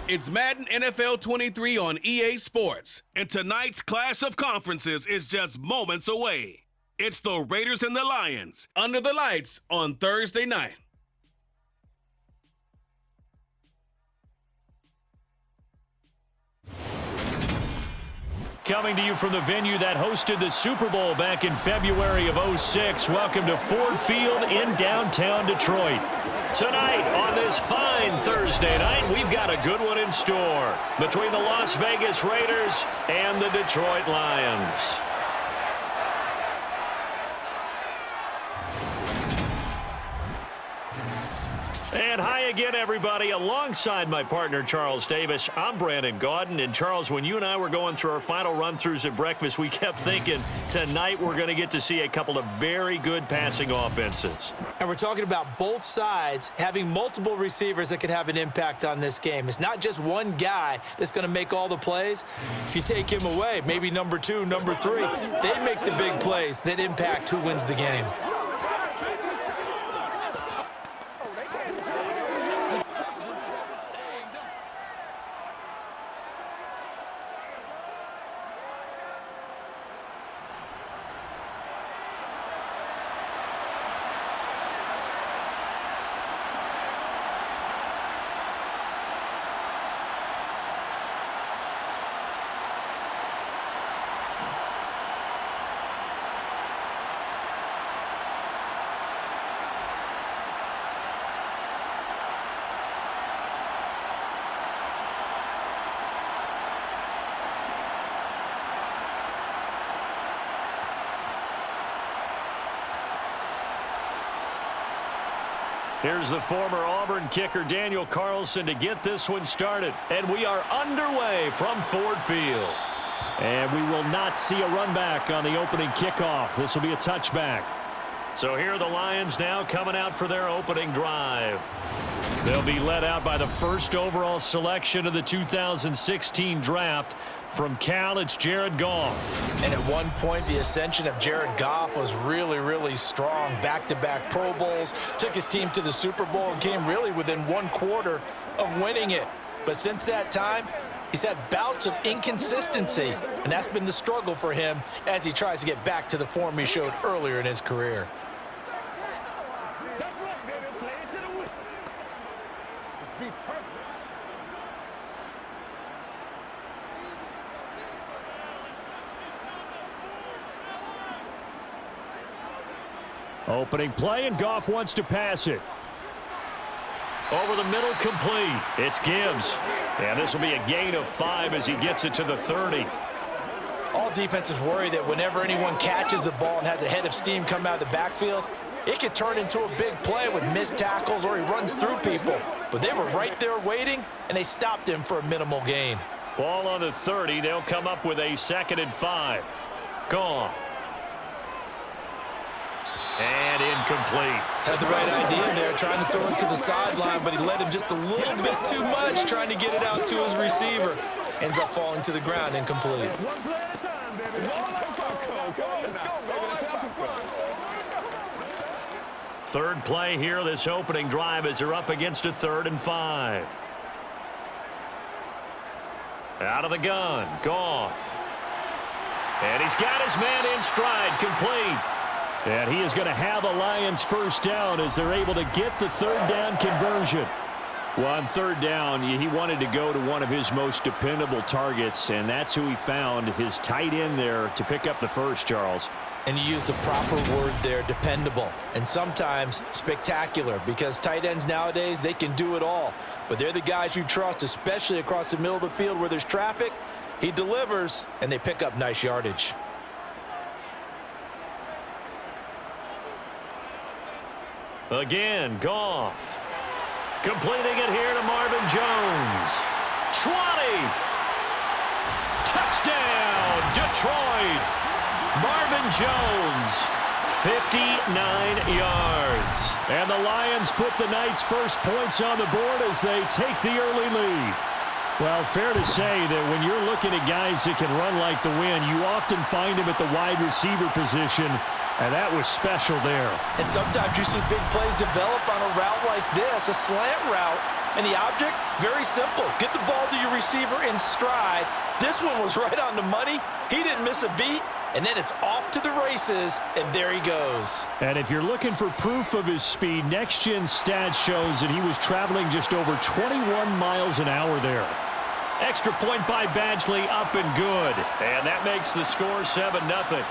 It's Madden NFL 23 on EA Sports, and tonight's clash of conferences is just moments away. It's the Raiders and the Lions under the lights on Thursday night. Coming to you from the venue that hosted the Super Bowl back in February of '06. Welcome to Ford Field in downtown Detroit. Tonight on this fine Thursday night, we've got a good one in store between the Las Vegas Raiders and the Detroit Lions. And hi again, everybody. Alongside my partner, Charles Davis, I'm Brandon Gaudin. And, Charles, when you and I were going through our final run-throughs at breakfast, we kept thinking tonight we're going to get to see a couple of very good passing offenses. And we're talking about both sides having multiple receivers that can have an impact on this game. It's not just one guy that's going to make all the plays. If you take him away, maybe number 2, number 3, they make the big plays that impact who wins the game. Here's the former Auburn kicker, Daniel Carlson, to get this one started. And we are underway from Ford Field. And we will not see a run back on the opening kickoff. This will be a touchback. So here are the Lions now coming out for their opening drive. They'll be led out by the first overall selection of the 2016 draft. From Cal, it's Jared Goff. And at one point, the ascension of Jared Goff was really, really strong. Back-to-back Pro Bowls, took his team to the Super Bowl and came really within one quarter of winning it. But since that time, he's had bouts of inconsistency, and that's been the struggle for him as he tries to get back to the form he showed earlier in his career. Opening play, and Goff wants to pass it. Over the middle, complete. It's Gibbs. And this will be a gain of 5 as he gets it to the 30. All defenses worry that whenever anyone catches the ball and has a head of steam come out of the backfield, it could turn into a big play with missed tackles or he runs through people. But they were right there waiting, and they stopped him for a minimal gain. Ball on the 30. They'll come up with a 2nd and 5. Goff. And incomplete. Had the right idea there, trying to throw it to the sideline, but he led him just a little bit too much, trying to get it out to his receiver. Ends up falling to the ground, incomplete. Third play here, this opening drive, as they're up against a 3rd and 5. Out of the gun, Goff. And he's got his man in stride, complete. And he is going to have a Lions first down as they're able to get the 3rd down conversion. Well, on 3rd down, he wanted to go to one of his most dependable targets, and that's who he found, his tight end there, to pick up the first, Charles. And you use the proper word there, dependable, and sometimes spectacular, because tight ends nowadays, they can do it all. But they're the guys you trust, especially across the middle of the field where there's traffic. He delivers, and they pick up nice yardage. Again, Goff. Completing it here to Marvin Jones. 20. Touchdown, Detroit. Marvin Jones, 59 yards. And the Lions put the night's first points on the board as they take the early lead. Well, fair to say that when you're looking at guys that can run like the wind, you often find them at the wide receiver position. And that was special there. And sometimes you see big plays develop on a route like this, a slant route. And the object, very simple. Get the ball to your receiver in stride. This one was right on the money. He didn't miss a beat. And then it's off to the races, and there he goes. And if you're looking for proof of his speed, Next Gen Stats shows that he was traveling just over 21 miles an hour there. Extra point by Badgley, up and good. And that makes the score 7-0.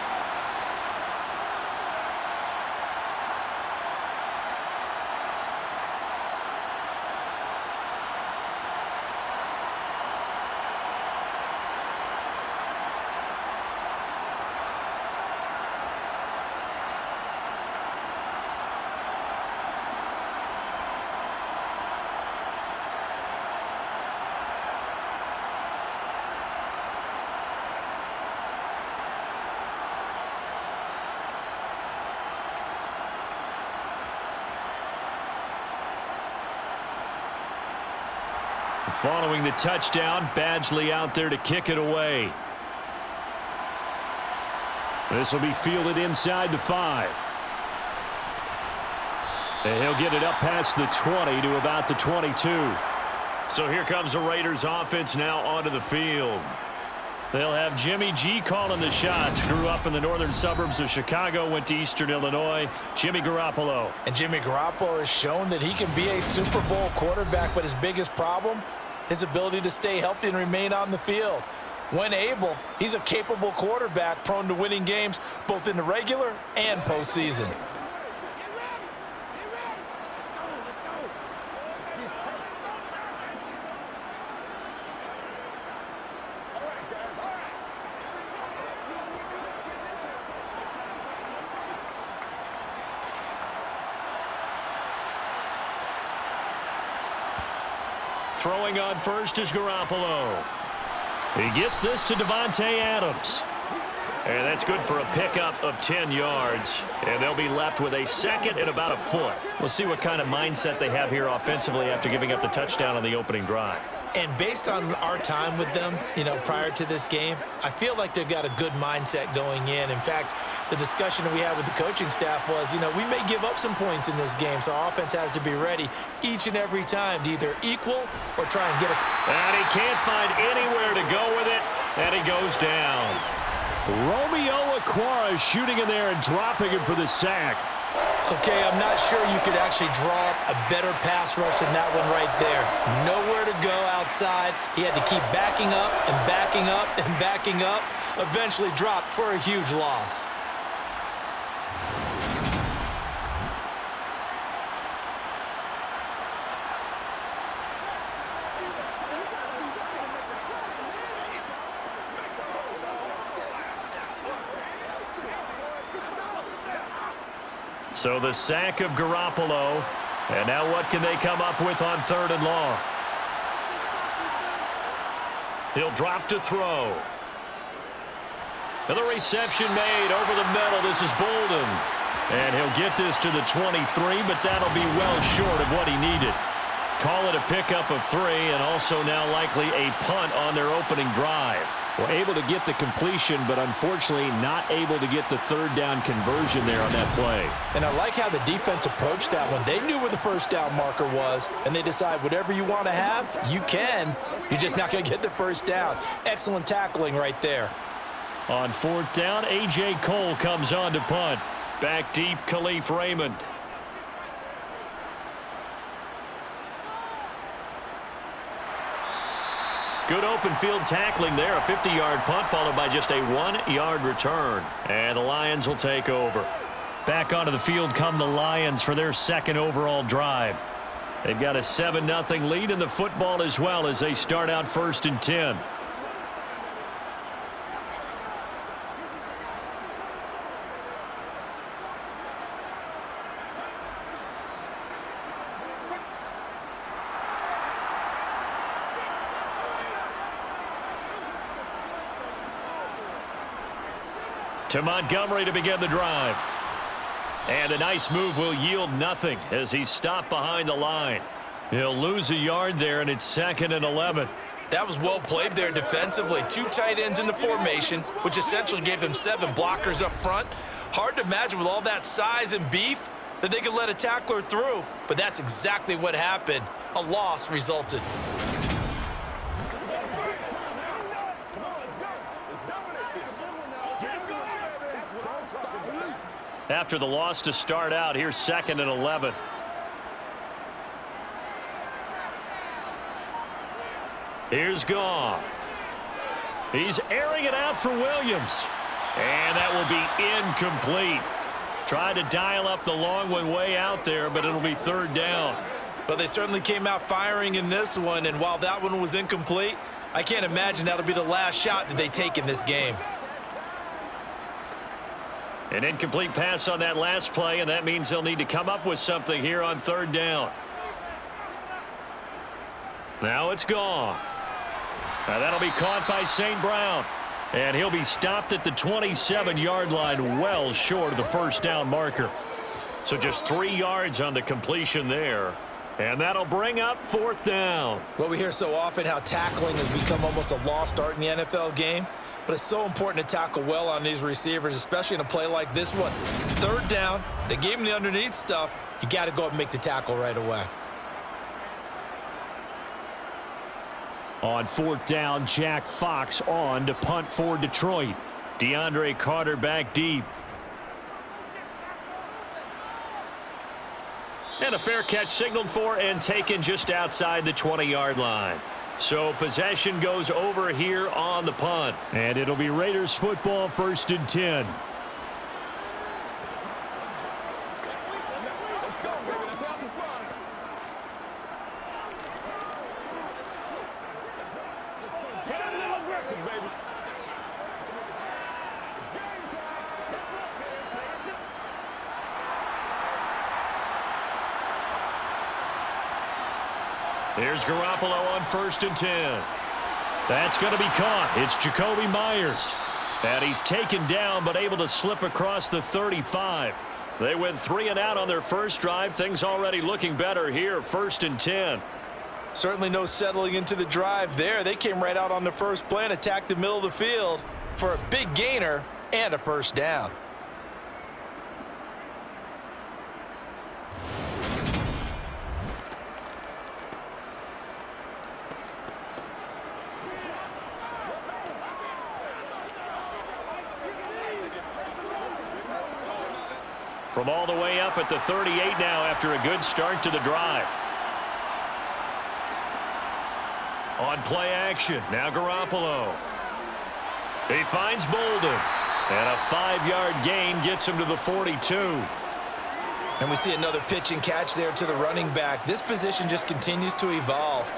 Following the touchdown, Badgley out there to kick it away. This will be fielded inside the 5. And he'll get it up past the 20 to about the 22. So here comes the Raiders offense now onto the field. They'll have Jimmy G calling the shots. Grew up in the northern suburbs of Chicago, went to Eastern Illinois. Jimmy Garoppolo. And Jimmy Garoppolo has shown that he can be a Super Bowl quarterback, but his biggest problem, his ability to stay healthy and remain on the field. When able, he's a capable quarterback prone to winning games both in the regular and postseason. Throwing on first is Garoppolo. He gets this to Davante Adams. And that's good for a pickup of 10 yards. And they'll be left with a second and about a foot. We'll see what kind of mindset they have here offensively after giving up the touchdown on the opening drive. And based on our time with them, prior to this game, I feel like they've got a good mindset going in. In fact, the discussion that we had with the coaching staff was, we may give up some points in this game, so our offense has to be ready each and every time to either equal or try and get us. And he can't find anywhere to go with it, and he goes down. Romeo Okwara shooting in there and dropping him for the sack. Okay, I'm not sure you could actually draw up a better pass rush than that one right there. Nowhere to go outside. He had to keep backing up and backing up and backing up. Eventually dropped for a huge loss. So the sack of Garoppolo. And now what can they come up with on 3rd and long? He'll drop to throw. And the reception made over the middle. This is Bolden. And he'll get this to the 23, but that'll be well short of what he needed. Call it a pickup of 3, and also now likely a punt on their opening drive. Well, able to get the completion, but unfortunately not able to get the 3rd down conversion there on that play. And I like how the defense approached that one. They knew where the 1st down marker was, and they decide whatever you want to have, you can. You're just not going to get the 1st down. Excellent tackling right there. On 4th down, A.J. Cole comes on to punt. Back deep, Khalif Raymond. Good open field tackling there. A 50-yard punt followed by just a 1-yard return. And the Lions will take over. Back onto the field come the Lions for their 2nd overall drive. They've got a 7-0 lead in the football as well as they start out 1st and 10. To Montgomery to begin the drive. And a nice move will yield nothing as he's stopped behind the line. He'll lose a yard there, and it's 2nd and 11. That was well played there defensively. 2 tight ends in the formation, which essentially gave them 7 blockers up front. Hard to imagine with all that size and beef that they could let a tackler through, but that's exactly what happened. a loss resulted. After the loss to start out, here's 2nd and 11. Here's Goff. He's airing it out for Williams. And that will be incomplete. Tried to dial up the long one way out there, but it'll be 3rd down. Well, they certainly came out firing in this one, and while that one was incomplete, I can't imagine that'll be the last shot that they take in this game. An incomplete pass on that last play, and that means they'll need to come up with something here on 3rd down. Now it's Goff. Now that'll be caught by St. Brown. And he'll be stopped at the 27-yard line, well short of the 1st down marker. So just 3 yards on the completion there. And that'll bring up 4th down. Well, we hear so often how tackling has become almost a lost art in the NFL game. But it's so important to tackle well on these receivers, especially in a play like this one. 3rd down, they gave him the underneath stuff. You got to go up and make the tackle right away. On 4th down, Jack Fox on to punt for Detroit. DeAndre Carter back deep. And a fair catch signaled for and taken just outside the 20-yard line. So possession goes over here on the punt. And it'll be Raiders football, 1st and 10. Here's Garoppolo on 1st and 10. That's going to be caught. It's Jacoby Myers. And he's taken down but able to slip across the 35. They went 3 and out on their first drive. Things already looking better here, 1st and 10. Certainly no settling into the drive there. They came right out on the first play and attacked the middle of the field for a big gainer and a 1st down. From all the way up at the 38 now after a good start to the drive. On play action, now Garoppolo. He finds Bolden. And a 5-yard gain gets him to the 42. And we see another pitch and catch there to the running back. This position just continues to evolve.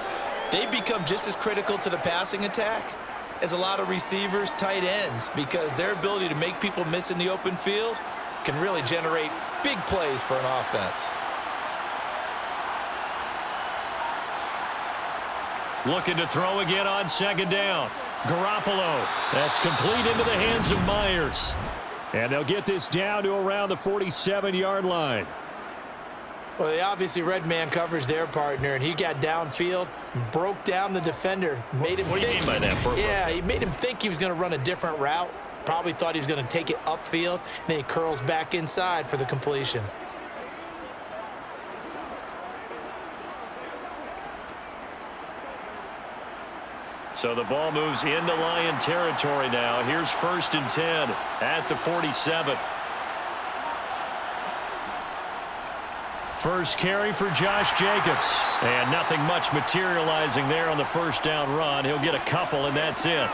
They become just as critical to the passing attack as a lot of receivers, tight ends, because their ability to make people miss in the open field can really generate big plays for an offense. Looking to throw again on 2nd down. Garoppolo. That's complete into the hands of Myers. And they'll get this down to around the 47-yard line. Well, they obviously read man coverage their partner, and he got downfield and broke down the defender. Made him what do you mean by that, Purple? Yeah, he made him think he was going to run a different route. Probably thought he was going to take it upfield, and then he curls back inside for the completion. So the ball moves into Lion territory now. Here's 1st and 10 at the 47. First carry for Josh Jacobs. And nothing much materializing there on the 1st down run. He'll get a couple, and that's it.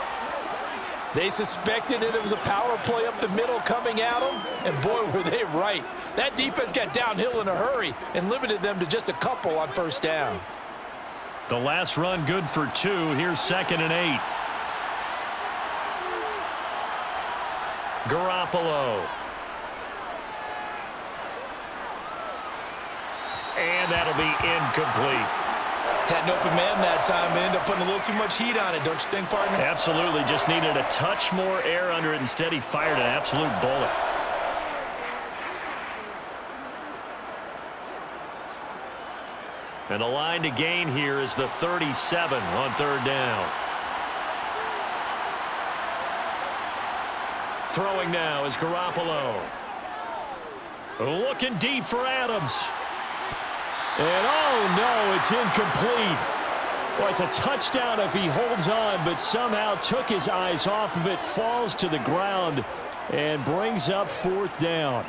They suspected it was a power play up the middle coming at them, and boy, were they right. That defense got downhill in a hurry and limited them to just a couple on 1st down. The last run good for 2. Here's 2nd and 8. Garoppolo. And that'll be incomplete. Had an open man that time and ended up putting a little too much heat on it, don't you think, partner? Absolutely. Just needed a touch more air under it. Instead, he fired an absolute bullet. And the line to gain here is the 37 on 3rd down. Throwing now is Garoppolo. Looking deep for Adams. And oh no, it's incomplete. Well, it's a touchdown if he holds on, but somehow took his eyes off of it, falls to the ground, and brings up 4th down.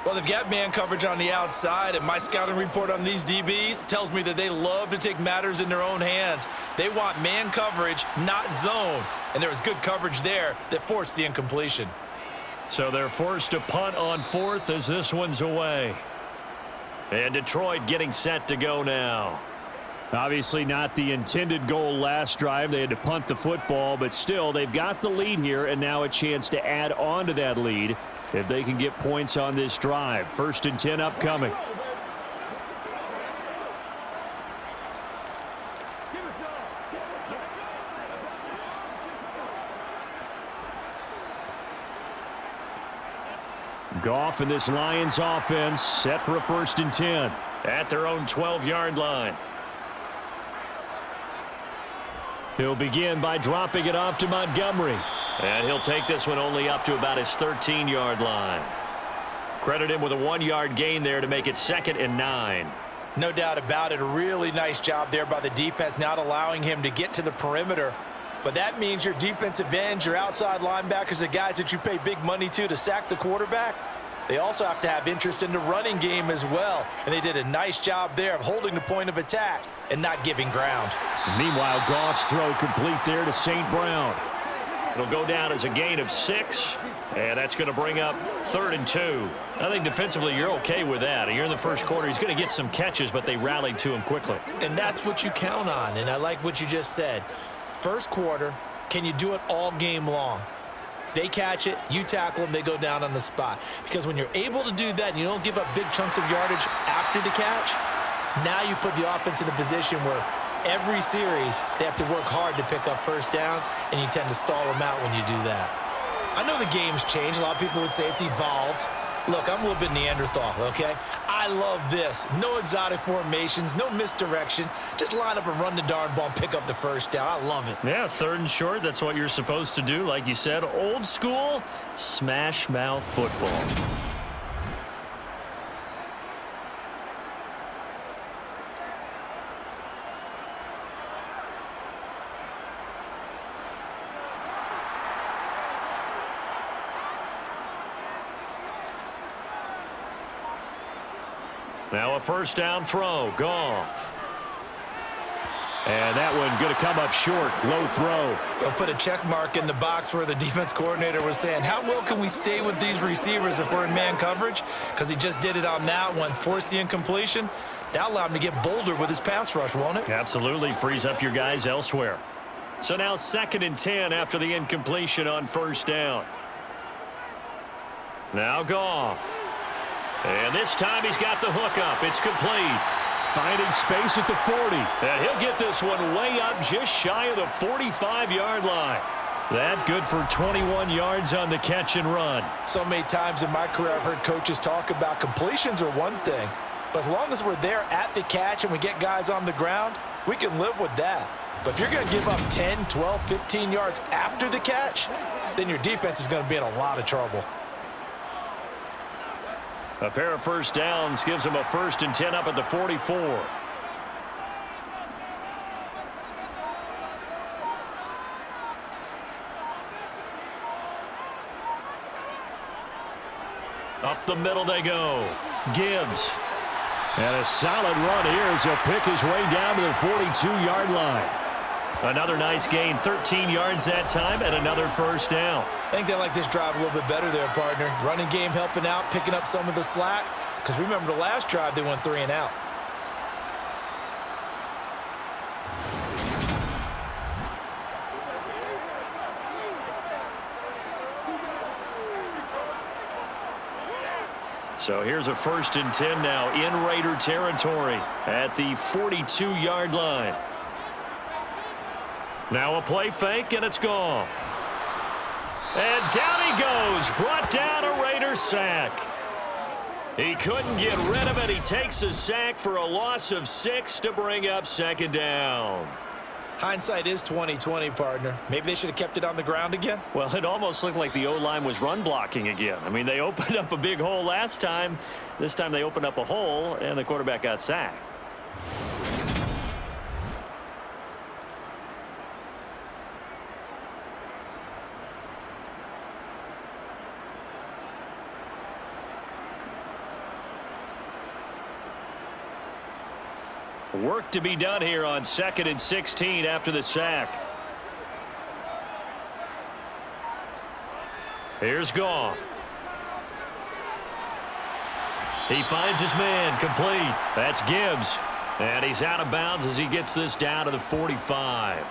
Well, they've got man coverage on the outside, and my scouting report on these DBs tells me that they love to take matters in their own hands. They want man coverage, not zone, and there was good coverage there that forced the incompletion. So they're forced to punt on 4th as this one's away. And Detroit getting set to go now. Obviously not the intended goal last drive. They had to punt the football, but still they've got the lead here and now a chance to add on to that lead if they can get points on this drive. 1st and 10 upcoming. Goff and this Lions offense set for a 1st and 10 at their own 12-yard line. He'll begin by dropping it off to Montgomery. And he'll take this one only up to about his 13-yard line. Credit him with a 1-yard gain there to make it 2nd and 9. No doubt about it. A really nice job there by the defense, not allowing him to get to the perimeter. But that means your defensive ends, your outside linebackers, the guys that you pay big money to sack the quarterback, they also have to have interest in the running game as well. And they did a nice job there of holding the point of attack and not giving ground. Meanwhile, Goff's throw complete there to St. Brown. It'll go down as a gain of 6, and that's going to bring up 3rd and 2. I think defensively you're okay with that. You're in the first quarter. He's going to get some catches, but they rallied to him quickly. And that's what you count on, and I like what you just said. First quarter, can you do it all game long? They catch it, you tackle them, they go down on the spot. Because when you're able to do that and you don't give up big chunks of yardage after the catch, now you put the offense in a position where every series they have to work hard to pick up 1st downs, and you tend to stall them out when you do that. I know the game's changed. A lot of people would say it's evolved. Look, I'm a little bit Neanderthal, okay? I love this. No exotic formations, no misdirection. Just line up and run the darn ball and pick up the 1st down. I love it. Yeah, 3rd and short, that's what you're supposed to do. Like you said, old school, smash mouth football. Now a 1st down throw. Goff. And that one going to come up short. Low throw. They'll put a check mark in the box where the defense coordinator was saying, how well can we stay with these receivers if we're in man coverage? Because he just did it on that one. Force the incompletion. That'll allow him to get bolder with his pass rush, won't it? Absolutely. Frees up your guys elsewhere. So now 2nd and 10 after the incompletion on 1st down. Now Goff. And this time he's got the hook up. It's complete. Finding space at the 40. And he'll get this one way up just shy of the 45-yard line. That good for 21 yards on the catch and run. So many times in my career I've heard coaches talk about completions are one thing. But as long as we're there at the catch and we get guys on the ground, we can live with that. But if you're going to give up 10, 12, 15 yards after the catch, then your defense is going to be in a lot of trouble. A pair of 1st downs gives him a 1st and 10 up at the 44. Up the middle they go. Gibbs. And a solid run here as he'll pick his way down to the 42-yard line. Another nice gain, 13 yards that time, and another 1st down. I think they like this drive a little bit better there, partner. Running game helping out, picking up some of the slack. Because remember the last drive, they went 3 and out. So here's a 1st and 10 now in Raider territory at the 42-yard line. Now a play fake, and it's Goff. And down he goes. Brought down a Raider sack. He couldn't get rid of it. He takes a sack for a loss of 6 to bring up 2nd down. Hindsight is 20/20, partner. Maybe they should have kept it on the ground again. Well, it almost looked like the O-line was run blocking again. I mean, they opened up a big hole last time. This time they opened up a hole, and the quarterback got sacked. Work to be done here on 2nd and 16 after the sack. Here's Goff. He finds his man, complete. That's Gibbs. And he's out of bounds as he gets this down to the 45.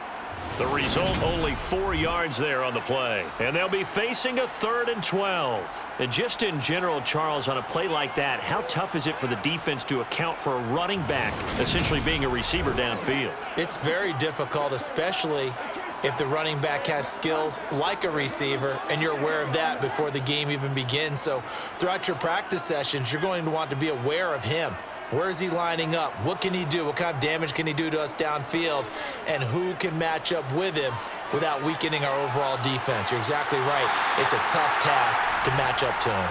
The result, only 4 yards there on the play. And they'll be facing a 3rd and 12. And just in general, Charles, on a play like that, how tough is it for the defense to account for a running back essentially being a receiver downfield? It's very difficult, especially if the running back has skills like a receiver, and you're aware of that before the game even begins. So throughout your practice sessions, you're going to want to be aware of him. Where is he lining up? What can he do? What kind of damage can he do to us downfield? And who can match up with him without weakening our overall defense? You're exactly right. It's a tough task to match up to him.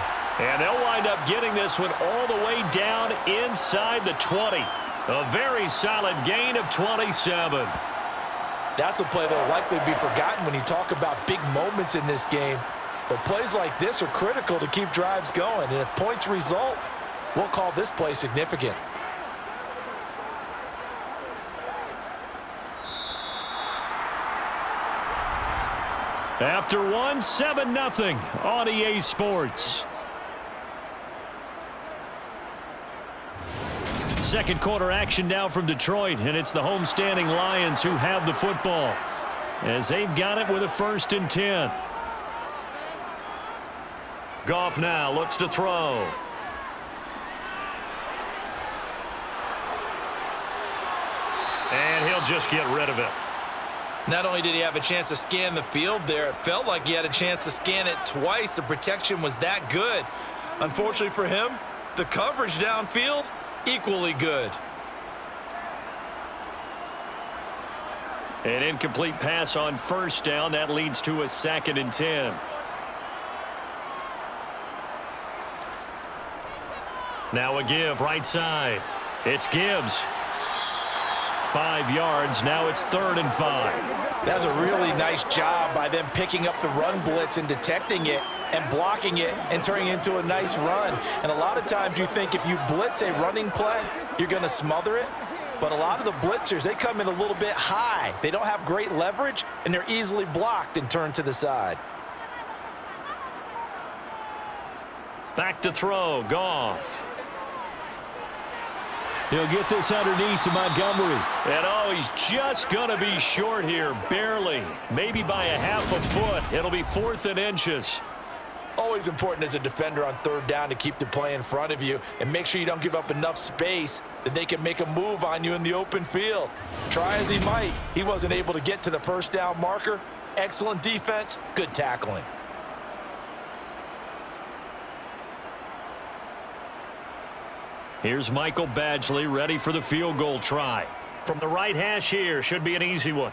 And they'll wind up getting this one all the way down inside the 20. A very solid gain of 27. That's a play that will likely be forgotten when you talk about big moments in this game. But plays like this are critical to keep drives going. And if points result, we'll call this play significant. After one, 7-0 on EA Sports. Second quarter action now from Detroit, and it's the homestanding Lions who have the football as they've got it with a 1st and 10. Goff now looks to throw. And he'll just get rid of it. Not only did he have a chance to scan the field there, it felt like he had a chance to scan it twice. The protection was that good. Unfortunately for him, the coverage downfield, equally good. An incomplete pass on 1st down. That leads to a 2nd and 10. Now a give right side. It's Gibbs. 5 yards. Now it's 3rd and 5. That's a really nice job by them picking up the run blitz and detecting it and blocking it and turning it into a nice run. And a lot of times you think if you blitz a running play, you're going to smother it. But a lot of the blitzers, they come in a little bit high. They don't have great leverage, and they're easily blocked and turned to the side. Back to throw. Goff. He'll get this underneath to Montgomery. And oh, he's just going to be short here, barely. Maybe by a half a foot. It'll be 4th and inches. Always important as a defender on 3rd down to keep the play in front of you and make sure you don't give up enough space that they can make a move on you in the open field. Try as he might, he wasn't able to get to the 1st down marker. Excellent defense, good tackling. Here's Michael Badgley ready for the field goal try. From the right hash here, should be an easy one.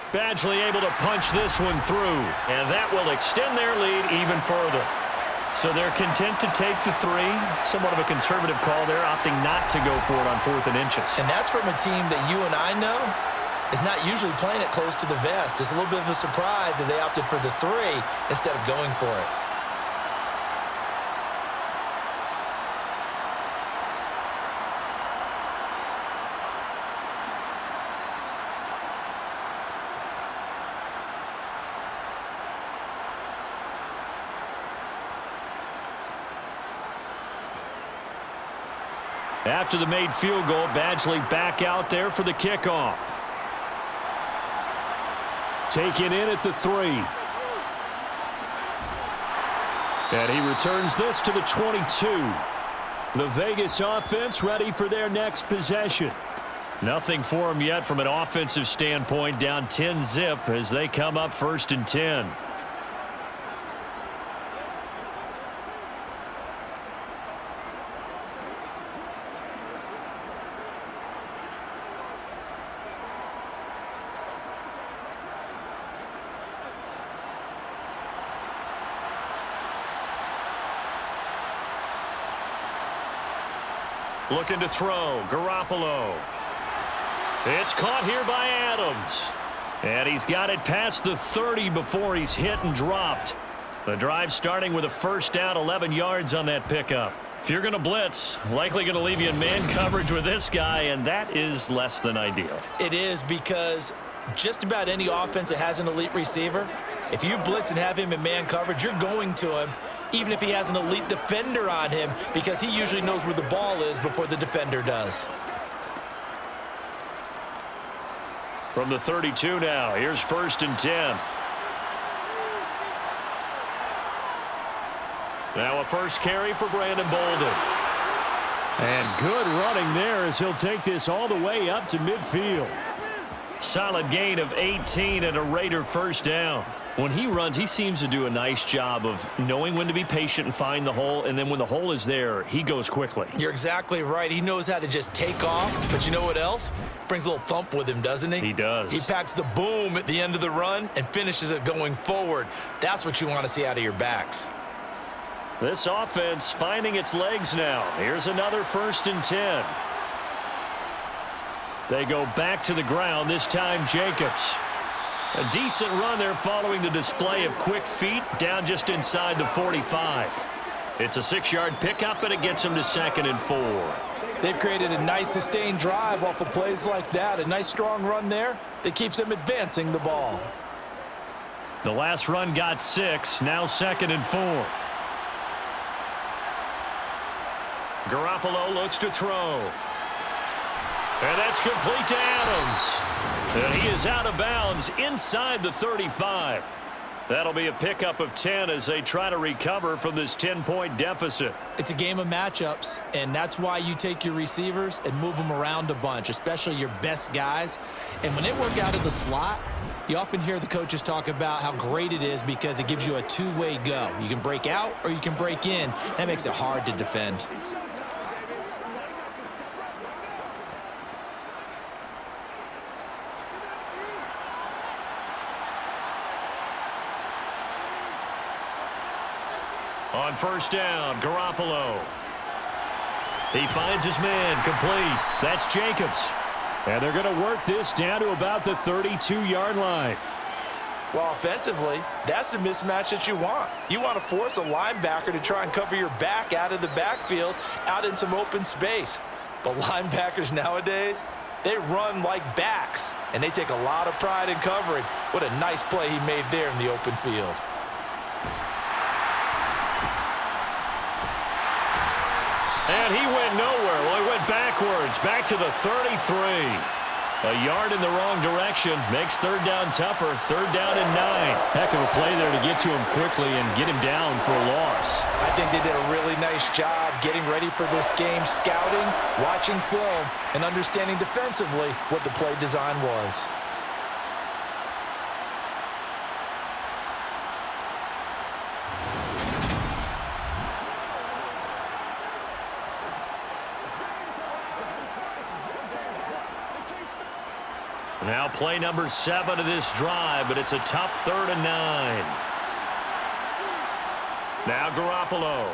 Badgley able to punch this one through, and that will extend their lead even further. So they're content to take the 3. Somewhat of a conservative call there, opting not to go for it on 4th and inches. And that's from a team that you and I know is not usually playing it close to the vest. It's a little bit of a surprise that they opted for the 3 instead of going for it. After the made field goal, Badgley back out there for the kickoff. Taken in at the 3. And he returns this to the 22. The Vegas offense ready for their next possession. Nothing for him yet from an offensive standpoint, down 10-zip as they come up 1st and 10. Looking to throw. Garoppolo. It's caught here by Adams. And he's got it past the 30 before he's hit and dropped. The drive starting with a first down, 11 yards on that pickup. If you're going to blitz, likely going to leave you in man coverage with this guy, and that is less than ideal. It is, because just about any offense that has an elite receiver, if you blitz and have him in man coverage, you're going to him, even if he has an elite defender on him, because he usually knows where the ball is before the defender does. From the 32 now, here's 1st and 10. Now a first carry for Brandon Bolden. And good running there as he'll take this all the way up to midfield. Solid gain of 18 and a Raider first down. When he runs, he seems to do a nice job of knowing when to be patient and find the hole, and then when the hole is there, he goes quickly. You're exactly right. He knows how to just take off, but you know what else? Brings a little thump with him, doesn't he? He does. He packs the boom at the end of the run and finishes it going forward. That's what you want to see out of your backs. This offense finding its legs now. Here's another 1st and 10. They go back to the ground, this time Jacobs. A decent run there following the display of quick feet down just inside the 45. It's a 6-yard pickup, and it gets him to 2nd and 4. They've created a nice sustained drive off of plays like that. A nice strong run there that keeps them advancing the ball. The last run got 6, now 2nd and 4. Garoppolo looks to throw. And that's complete to Adams. And he is out of bounds inside the 35. That'll be a pickup of 10 as they try to recover from this 10-point deficit. It's a game of matchups, and that's why you take your receivers and move them around a bunch, especially your best guys. And when they work out of the slot, you often hear the coaches talk about how great it is because it gives you a two-way go. You can break out or you can break in. That makes it hard to defend. On first down, Garoppolo. He finds his man, complete. That's Jacobs. And they're going to work this down to about the 32-yard line. Well, offensively, that's the mismatch that you want. You want to force a linebacker to try and cover your back out of the backfield, out in some open space. But linebackers nowadays, they run like backs, and they take a lot of pride in covering. What a nice play he made there in the open field. And he went nowhere. Well, he went backwards, back to the 33. A yard in the wrong direction makes third down tougher. 3rd down and 9. Heck of a play there to get to him quickly and get him down for a loss. I think they did a really nice job getting ready for this game, scouting, watching film, and understanding defensively what the play design was. Now play number 7 of this drive, but it's a tough 3rd and 9. Now Garoppolo.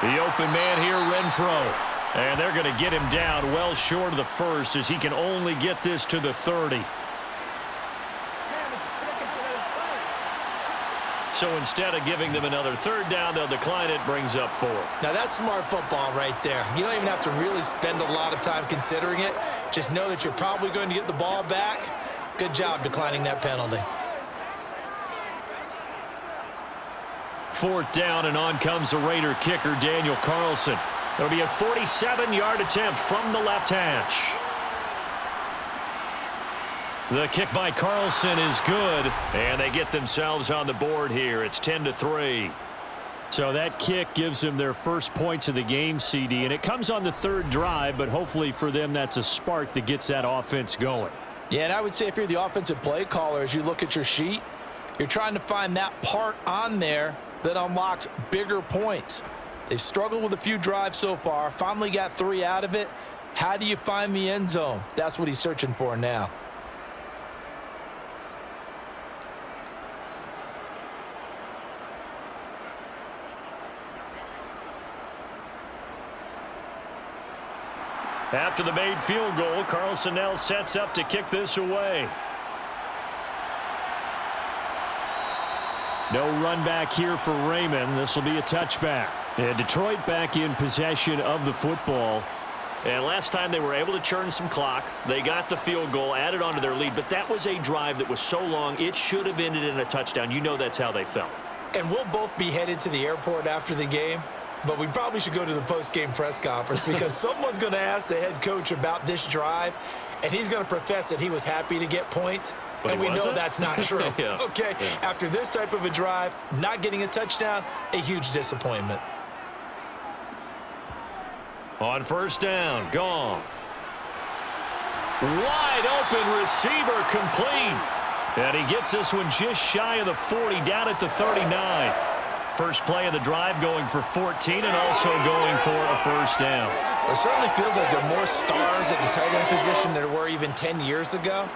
The open man here, Renfro. And they're going to get him down well short of the first as he can only get this to the 30. So instead of giving them another 3rd down, they'll decline it, brings up 4. Now that's smart football right there. You don't even have to really spend a lot of time considering it. Just know that you're probably going to get the ball back. Good job declining that penalty. 4th down, and on comes the Raider kicker, Daniel Carlson. It'll be a 47-yard attempt from the left hash. The kick by Carlson is good, and they get themselves on the board here. It's 10-3. So that kick gives them their first points of the game, CD, and it comes on the 3rd drive, but hopefully for them that's a spark that gets that offense going. Yeah, and I would say if you're the offensive play caller, as you look at your sheet, you're trying to find that part on there that unlocks bigger points. They've struggled with a few drives so far, finally got 3 out of it. How do you find the end zone? That's what he's searching for now. After the made field goal, Carlson now sets up to kick this away. No run back here for Raymond. This will be a touchback. And Detroit back in possession of the football. And last time they were able to churn some clock. They got the field goal, added on to their lead. But that was a drive that was so long, it should have ended in a touchdown. You know that's how they felt. And we'll both be headed to the airport after the game. But we probably should go to the post-game press conference because someone's going to ask the head coach about this drive, and he's going to profess that he was happy to get points. But and we know that's not true. Yeah. Okay, yeah. After this type of a drive, not getting a touchdown, a huge disappointment. On first down, Goff. Wide open receiver, complete. And he gets this one just shy of the 40, down at the 39. First play of the drive going for 14 and also going for a first down. It certainly feels like there are more stars at the tight end position than there were even 10 years ago.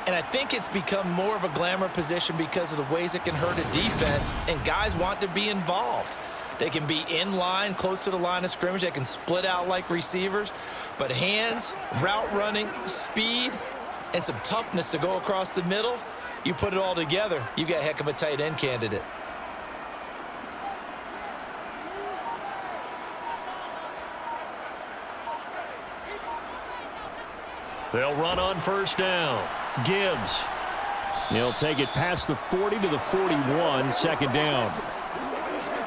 And I think it's become more of a glamour position because of the ways it can hurt a defense, and guys want to be involved. They can be in line, close to the line of scrimmage. They can split out like receivers. But hands, route running, speed, and some toughness to go across the middle, you put it all together, you got a heck of a tight end candidate. They'll run on first down. Gibbs. He'll take it past the 40 to the 41, second down.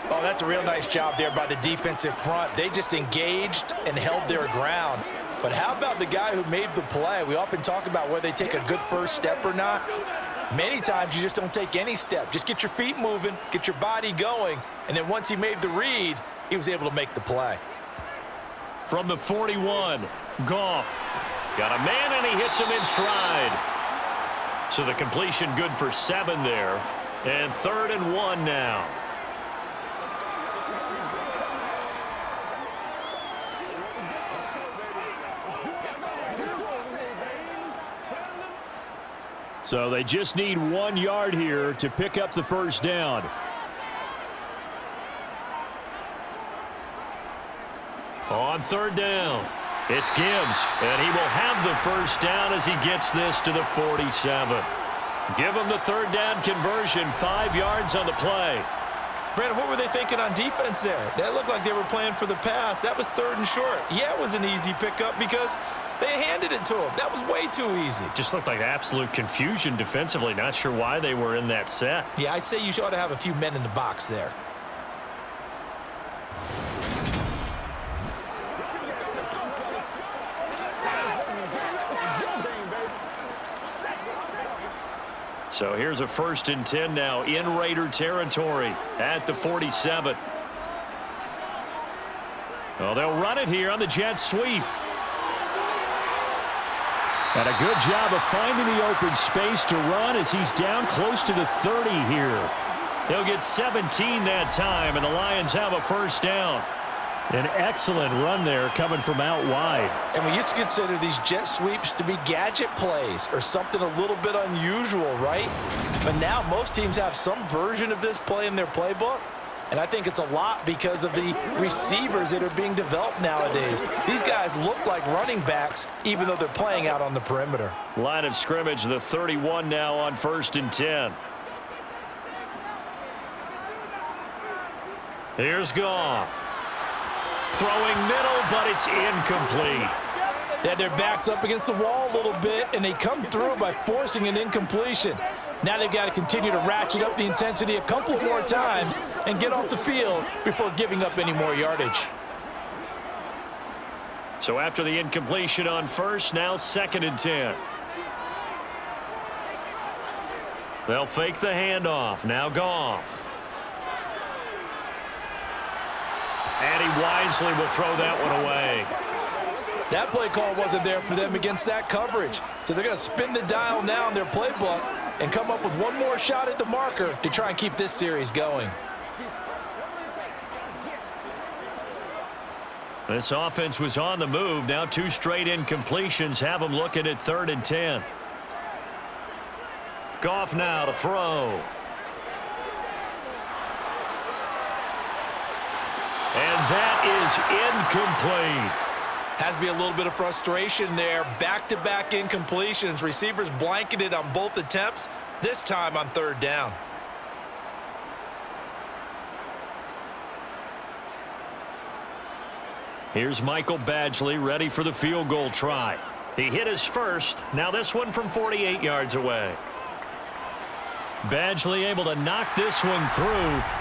Oh, that's a real nice job there by the defensive front. They just engaged and held their ground. But how about the guy who made the play? We often talk about whether they take a good first step or not. Many times you just don't take any step. Just get your feet moving, get your body going, and then once he made the read, he was able to make the play. From the 41, Goff. Got a man, and he hits him in stride. So the completion good for 7 there. And 3rd and 1 now. So they just need 1 yard here to pick up the first down. On 3rd down, it's Gibbs, and he will have the first down as he gets this to the 47. Give him the 3rd down conversion, 5 yards on the play. Brandon, what were they thinking on defense there? That looked like they were playing for the pass. That was 3rd and short. Yeah, it was an easy pickup because they handed it to him. That was way too easy. Just looked like absolute confusion defensively. Not sure why they were in that set. Yeah, I'd say you ought to have a few men in the box there. So here's a 1st and 10 now in Raider territory at the 47. Well, they'll run it here on the jet sweep. And a good job of finding the open space to run as he's down close to the 30 here. They'll get 17 that time, and the Lions have a first down. An excellent run there coming from out wide. And we used to consider these jet sweeps to be gadget plays or something a little bit unusual, right? But now most teams have some version of this play in their playbook. And I think it's a lot because of the receivers that are being developed nowadays. These guys look like running backs even though they're playing out on the perimeter. Line of scrimmage, the 31 now on 1st and 10. Here's Goff. Throwing middle, but it's incomplete. They had their backs up against the wall a little bit, and they come through by forcing an incompletion. Now they've got to continue to ratchet up the intensity a couple more times and get off the field before giving up any more yardage. So after the incompletion on 1st, now 2nd and 10. They'll fake the handoff. Now Goff. And he wisely will throw that one away. That play call wasn't there for them against that coverage. So they're going to spin the dial now in their playbook and come up with one more shot at the marker to try and keep this series going. This offense was on the move. Now 2 straight incompletions have them looking at 3rd and 10. Goff now to throw. And that is incomplete. Has to be a little bit of frustration there. Back-to-back incompletions. Receivers blanketed on both attempts, this time on third down. Here's Michael Badgley ready for the field goal try. He hit his first. Now this one from 48 yards away. Badgley able to knock this one through,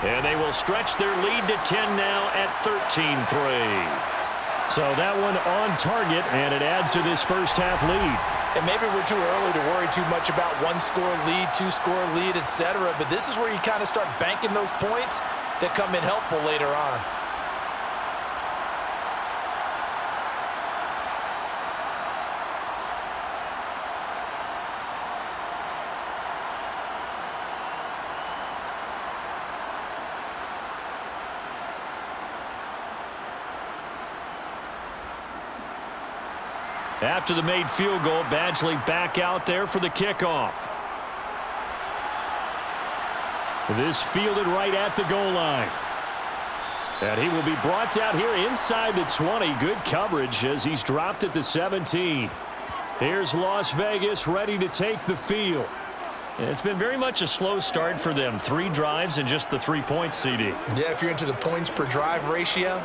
and they will stretch their lead to 10 now at 13-3. So that one on target, and it adds to this first half lead. And maybe we're too early to worry too much about one-score lead, two-score lead, etc. But this is where you kind of start banking those points that come in helpful later on. After the made field goal, Badgley back out there for the kickoff. This fielded right at the goal line. And he will be brought down here inside the 20. Good coverage as he's dropped at the 17. Here's Las Vegas ready to take the field. And it's been very much a slow start for them. 3 drives and just the 3 points, CD. Yeah, if you're into the points per drive ratio,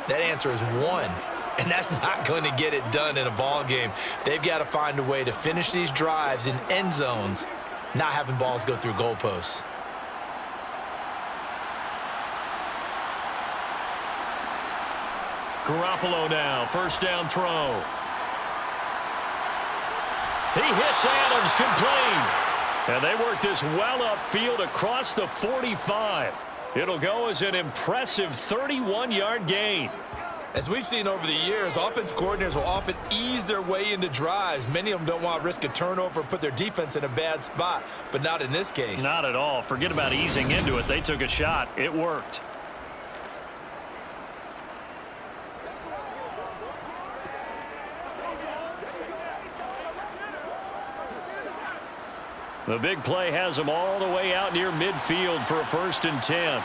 that answer is 1. And that's not going to get it done in a ball game. They've got to find a way to finish these drives in end zones, not having balls go through goalposts. Garoppolo now, first down throw. He hits Adams, complete. And they work this well upfield across the 45. It'll go as an impressive 31-yard gain. As we've seen over the years, offensive coordinators will often ease their way into drives. Many of them don't want to risk a turnover or put their defense in a bad spot, but not in this case. Not at all. Forget about easing into it. They took a shot. It worked. The big play has them all the way out near midfield for a 1st and 10.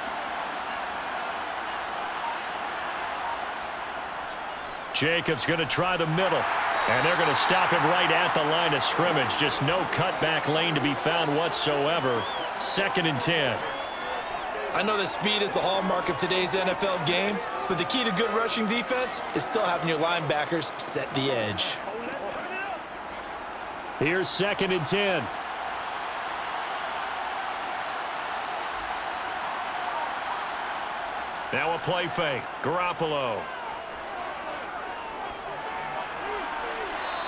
Jacobs going to try the middle, and they're going to stop him right at the line of scrimmage. Just no cutback lane to be found whatsoever. 2nd and 10. I know that speed is the hallmark of today's NFL game, but the key to good rushing defense is still having your linebackers set the edge. Here's 2nd and 10. Now a play fake. Garoppolo.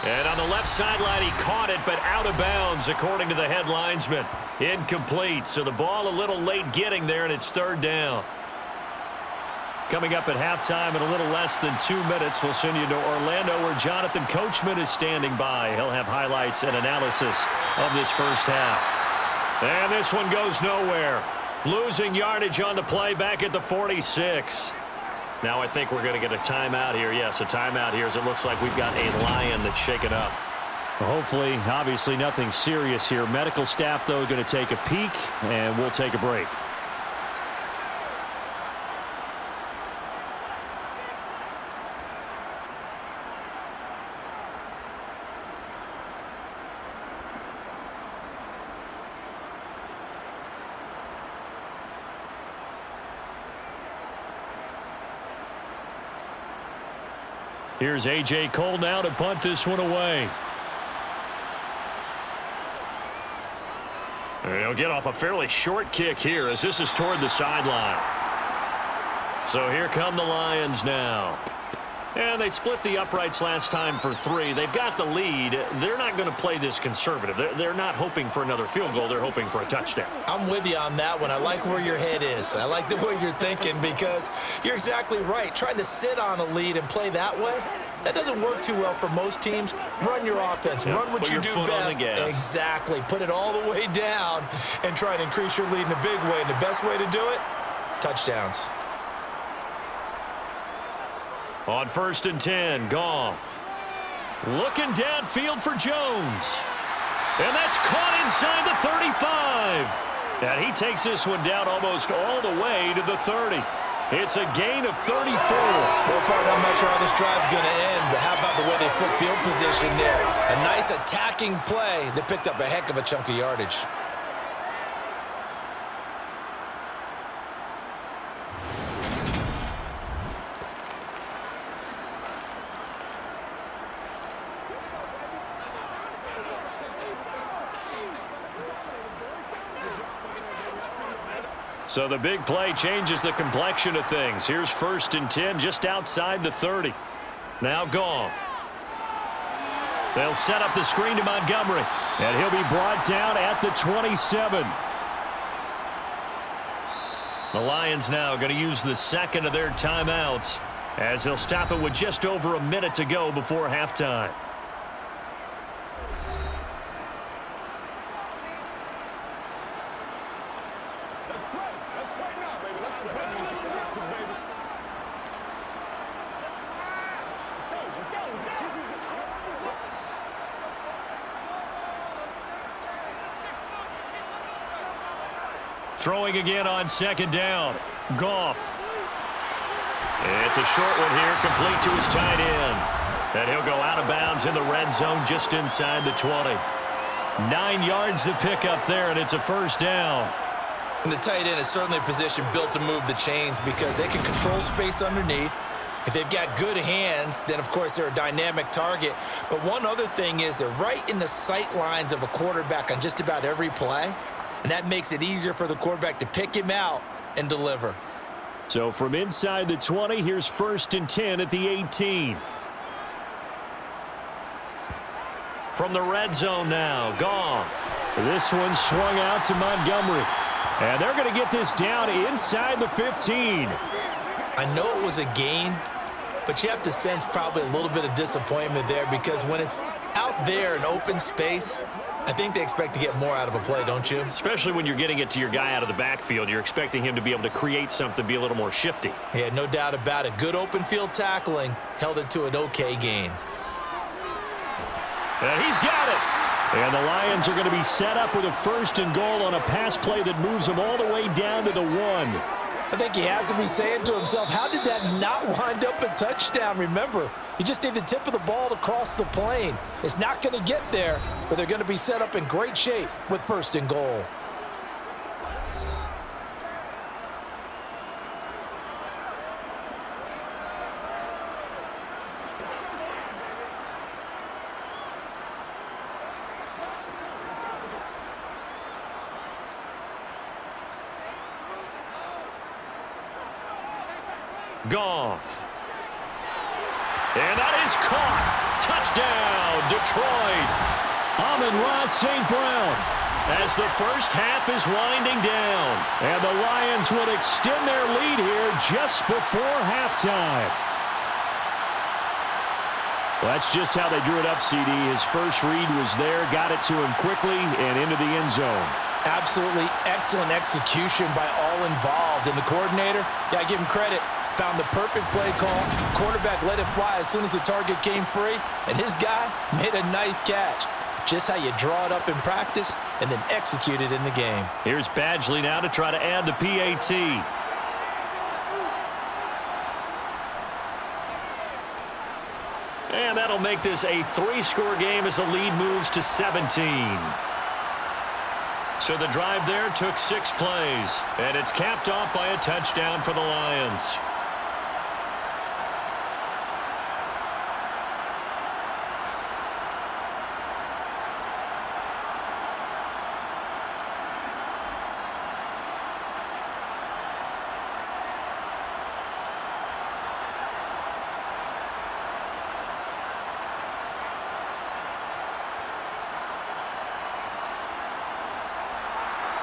And on the left sideline, he caught it, but out of bounds, according to the head linesman. Incomplete, so the ball a little late getting there, and it's 3rd down. Coming up at halftime in a little less than 2 minutes, we'll send you to Orlando, where Jonathan Coachman is standing by. He'll have highlights and analysis of this first half. And this one goes nowhere. Losing yardage on the play back at the 46. Now I think we're going to get a timeout here. Yes, a timeout here as it looks like we've got a Lion that's shaken up. Well, hopefully, obviously nothing serious here. Medical staff, though, going to take a peek, and we'll take a break. Here's A.J. Cole now to punt this one away. And he'll get off a fairly short kick here as this is toward the sideline. So here come the Lions now. And they split the uprights last time for 3. They've got the lead. They're not going to play this conservative. They're not hoping for another field goal. They're hoping for a touchdown. I'm with you on that one. I like where your head is. I like the way you're thinking because you're exactly right. Trying to sit on a lead and play that way, that doesn't work too well for most teams. Run your offense. Run what you do best. Exactly. Put it all the way down and try to increase your lead in a big way. And the best way to do it, touchdowns. On 1st and 10, Goff. Looking downfield for Jones. And that's caught inside the 35. And he takes this one down almost all the way to the 30. It's a gain of 34. Well, partner, I'm not sure how this drive's going to end, but how about the way they flip field position there? A nice attacking play that picked up a heck of a chunk of yardage. So the big play changes the complexion of things. Here's 1st and 10 just outside the 30. Now Goff. They'll set up the screen to Montgomery. And he'll be brought down at the 27. The Lions now going to use the second of their timeouts as they'll stop it with just over a minute to go before halftime. Throwing again on 2nd down. Goff. It's a short one here, complete to his tight end. And he'll go out of bounds in the red zone just inside the 20. 9 yards to pick up there, and it's a 1st down. And the tight end is certainly a position built to move the chains because they can control space underneath. If they've got good hands, then, of course, they're a dynamic target. But one other thing is they're right in the sight lines of a quarterback on just about every play. And that makes it easier for the quarterback to pick him out and deliver. So from inside the 20, here's 1st and 10 at the 18. From the red zone now, Goff. This one swung out to Montgomery. And they're going to get this down inside the 15. I know it was a gain, but you have to sense probably a little bit of disappointment there because when it's out there in open space, I think they expect to get more out of a play, don't you? Especially when you're getting it to your guy out of the backfield. You're expecting him to be able to create something, be a little more shifty. Yeah, no doubt about it. Good open field tackling held it to an okay gain. And he's got it. And the Lions are going to be set up with a 1st and goal on a pass play that moves them all the way down to the 1. I think he has to be saying to himself, how did that not wind up a touchdown? Remember, you just need the tip of the ball to cross the plane. It's not going to get there, but they're going to be set up in great shape with 1st and goal. Goff. And that is caught. Touchdown, Detroit. Amon-Ra St. Brown. As the first half is winding down. And the Lions would extend their lead here just before halftime. Well, that's just how they drew it up, CD. His first read was there, got it to him quickly, and into the end zone. Absolutely excellent execution by all involved. And the coordinator, got to give him credit. Found the perfect play call. Quarterback let it fly as soon as the target came free. And his guy made a nice catch. Just how you draw it up in practice and then execute it in the game. Here's Badgley now to try to add the PAT. And that'll make this a 3-score game as the lead moves to 17. So the drive there took 6 plays. And it's capped off by a touchdown for the Lions.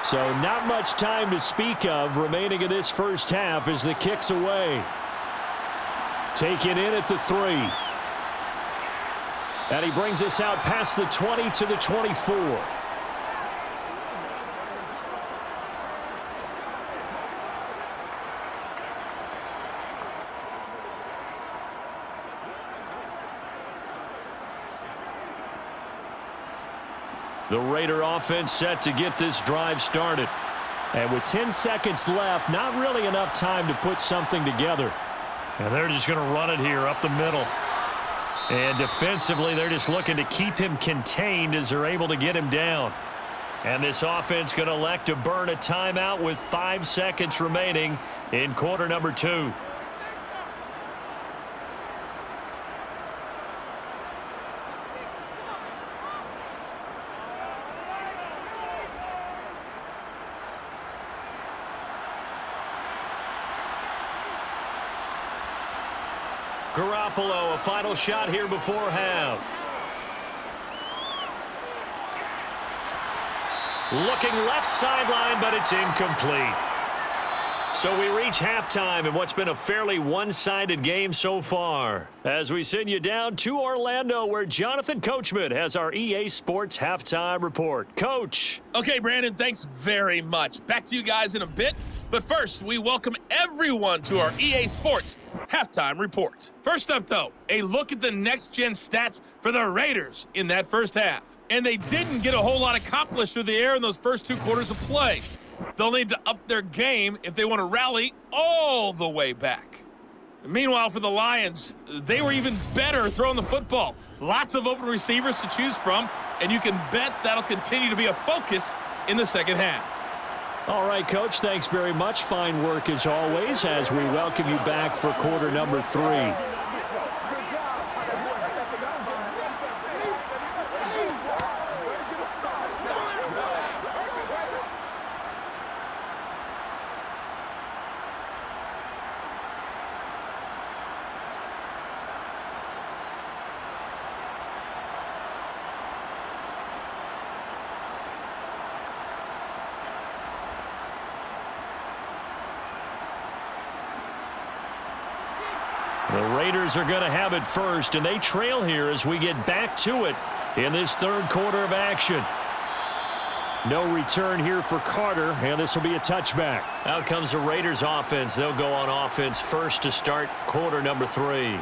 So not much time to speak of remaining in this first half as the kick's away. Taken in at the 3. And he brings us out past the 20 to the 24. The Raider offense set to get this drive started. And with 10 seconds left, not really enough time to put something together. And they're just going to run it here up the middle. And defensively, they're just looking to keep him contained as they're able to get him down. And this offense going to elect to burn a timeout with 5 seconds remaining in quarter number 2. Garoppolo, a final shot here before half. Looking left sideline, but it's incomplete. So we reach halftime in what's been a fairly one-sided game so far. As we send you down to Orlando, where Jonathan Coachman has our EA Sports Halftime Report. Coach. Okay, Brandon, thanks very much. Back to you guys in a bit. But first, we welcome everyone to our EA Sports Halftime Report. First up, though, a look at the next-gen stats for the Raiders in that first half. And they didn't get a whole lot accomplished through the air in those first 2 quarters of play. They'll need to up their game if they want to rally all the way back. Meanwhile, for the Lions, they were even better throwing the football. Lots of open receivers to choose from, and you can bet that'll continue to be a focus in the second half. All right, Coach, thanks very much. Fine work as always as we welcome you back for quarter number 3. The Raiders are going to have it first, and they trail here as we get back to it in this third quarter of action. No return here for Carter, and this will be a touchback. Out comes the Raiders offense. They'll go on offense first to start quarter number 3.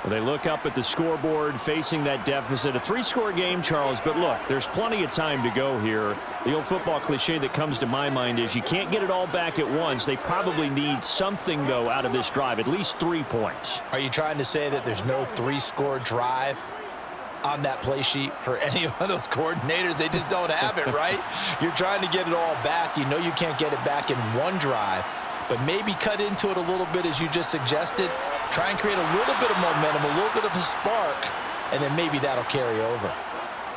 Well, they look up at the scoreboard facing that deficit. A 3-score game, Charles, but look, there's plenty of time to go here. The old football cliche that comes to my mind is you can't get it all back at once. They probably need something, though, out of this drive, at least 3 points. Are you trying to say that there's no 3-score drive on that play sheet for any of those coordinators? They just don't have it, right? You're trying to get it all back. You know you can't get it back in one drive, but maybe cut into it a little bit as you just suggested. Try and create a little bit of momentum, a little bit of a spark, and then maybe that'll carry over.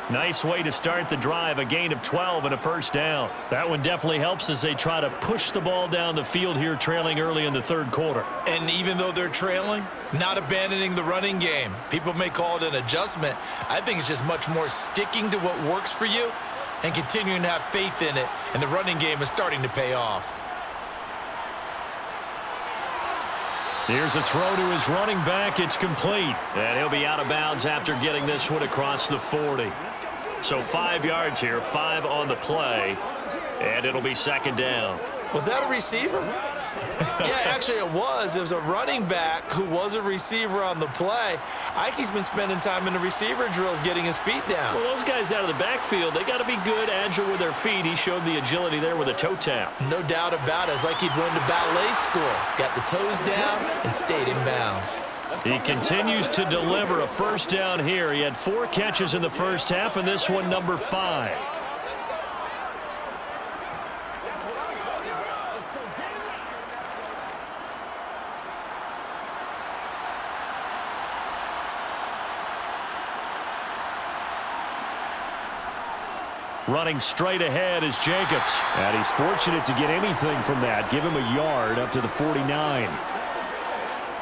Nice way to start the drive, a gain of 12 and a first down. That one definitely helps as they try to push the ball down the field here, trailing early in the third quarter. And even though they're trailing, not abandoning the running game. People may call it an adjustment. I think it's just much more sticking to what works for you and continuing to have faith in it, and the running game is starting to pay off. Here's a throw to his running back. It's complete. And he'll be out of bounds after getting this one across the 40. So 5 yards here, 5 on the play, and it'll be second down. Was that a receiver? Yeah, actually it was. It was a running back who was a receiver on the play. Ike's been spending time in the receiver drills getting his feet down. Well, those guys out of the backfield, they got to be good, agile with their feet. He showed the agility there with a toe tap. No doubt about it. It's like he'd run to ballet school. Got the toes down and stayed in bounds. He continues to deliver a first down here. He had 4 catches in the first half, and this one number 5. Running straight ahead is Jacobs. And he's fortunate to get anything from that. Give him a yard up to the 49.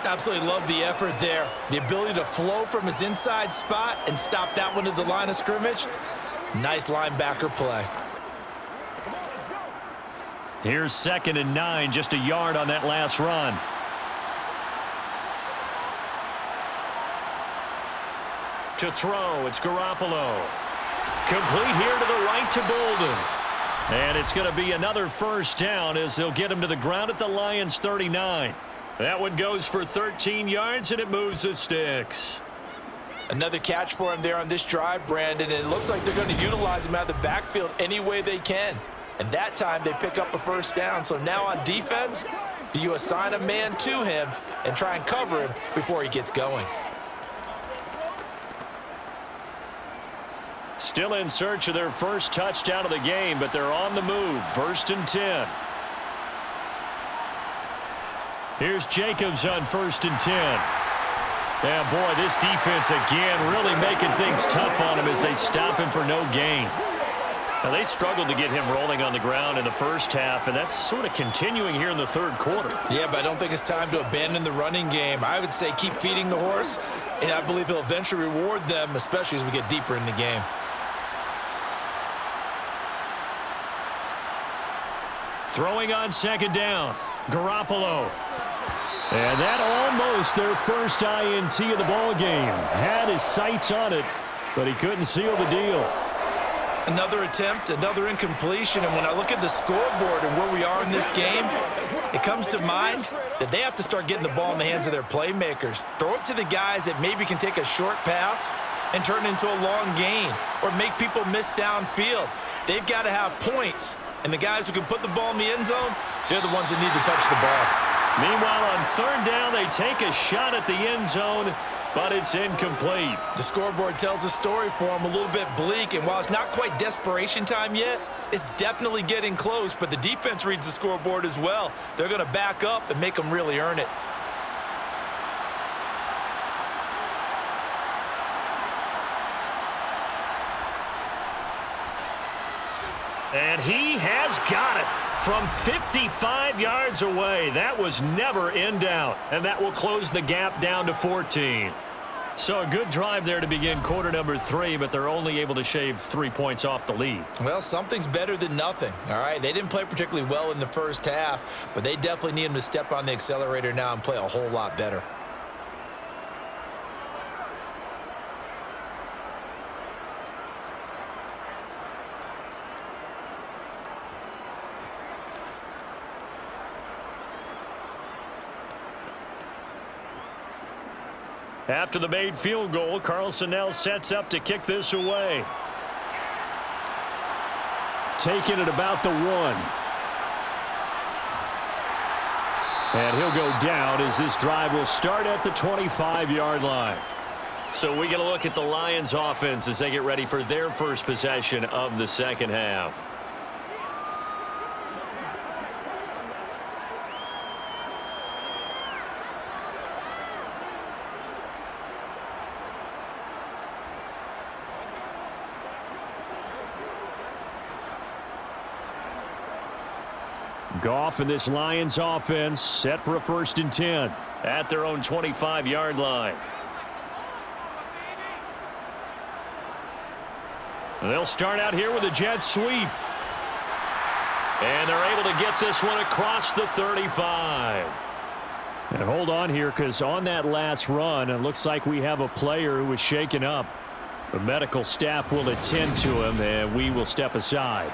Absolutely love the effort there. The ability to flow from his inside spot and stop that one at the line of scrimmage. Nice linebacker play. Here's 2nd and 9, just a yard on that last run. To throw, it's Garoppolo. Complete here to the right to Bolden. And it's going to be another first down as they'll get him to the ground at the Lions' 39. That one goes for 13 yards, and it moves the sticks. Another catch for him there on this drive, Brandon, and it looks like they're going to utilize him out of the backfield any way they can. And that time they pick up a first down. So now on defense, do you assign a man to him and try and cover him before he gets going? Still in search of their first touchdown of the game, but they're on the move. 1st and 10. Here's Jacobs on 1st and 10. Yeah, boy, this defense again really making things tough on him as they stop him for no gain. Now, they struggled to get him rolling on the ground in the first half, and that's sort of continuing here in the third quarter. Yeah, but I don't think it's time to abandon the running game. I would say keep feeding the horse, and I believe he'll eventually reward them, especially as we get deeper in the game. Throwing on 2nd down, Garoppolo. And that almost their first INT of the ball game. Had his sights on it, but he couldn't seal the deal. Another attempt, another incompletion, and when I look at the scoreboard and where we are in this game, it comes to mind that they have to start getting the ball in the hands of their playmakers. Throw it to the guys that maybe can take a short pass and turn it into a long gain or make people miss downfield. They've got to have points, and the guys who can put the ball in the end zone, they're the ones that need to touch the ball. Meanwhile, on 3rd down, they take a shot at the end zone, but it's incomplete. The scoreboard tells a story for them, a little bit bleak, and while it's not quite desperation time yet, it's definitely getting close, but the defense reads the scoreboard as well. They're going to back up and make them really earn it. And he has got it from 55 yards away. That was never in doubt, and that will close the gap down to 14. So a good drive there to begin quarter number 3, but they're only able to shave 3 points off the lead. Well, something's better than nothing, all right? They didn't play particularly well in the first half, but they definitely need him to step on the accelerator now and play a whole lot better. After the made field goal, Carlson now sets up to kick this away. Taking it about the 1. And he'll go down as this drive will start at the 25-yard line. So we get a look at the Lions offense as they get ready for their first possession of the second half. Goff and this Lions offense set for a 1st and 10 at their own 25-yard line. They'll start out here with a jet sweep. And they're able to get this one across the 35. And hold on here, because on that last run, it looks like we have a player who was shaken up. The medical staff will attend to him, and we will step aside.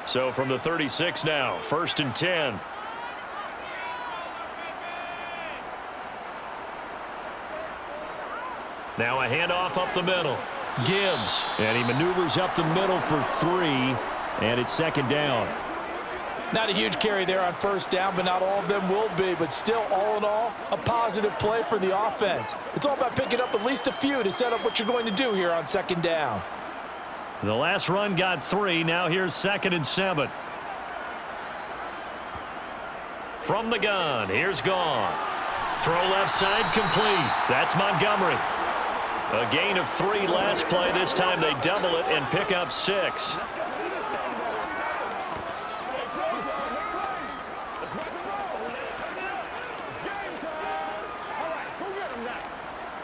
So from the 36 now, 1st and 10. Now a handoff up the middle. Gibbs. And he maneuvers up the middle for 3. And it's 2nd down. Not a huge carry there on 1st down, but not all of them will be. But still, all in all, a positive play for the offense. It's all about picking up at least a few to set up what you're going to do here on 2nd down. The last run got 3. Now here's 2nd and 7. From the gun, here's Goff. Throw left side complete. That's Montgomery. A gain of 3 last play. This time they double it and pick up 6.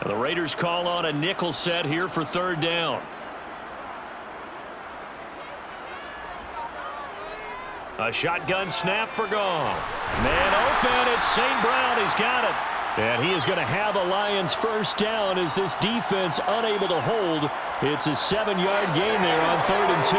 The Raiders call on a nickel set here for 3rd down. A shotgun snap for Goff. Man open, it's St. Brown. He's got it. And he is going to have a Lions first down as this defense unable to hold. It's a 7-yard gain there on 3rd and 2.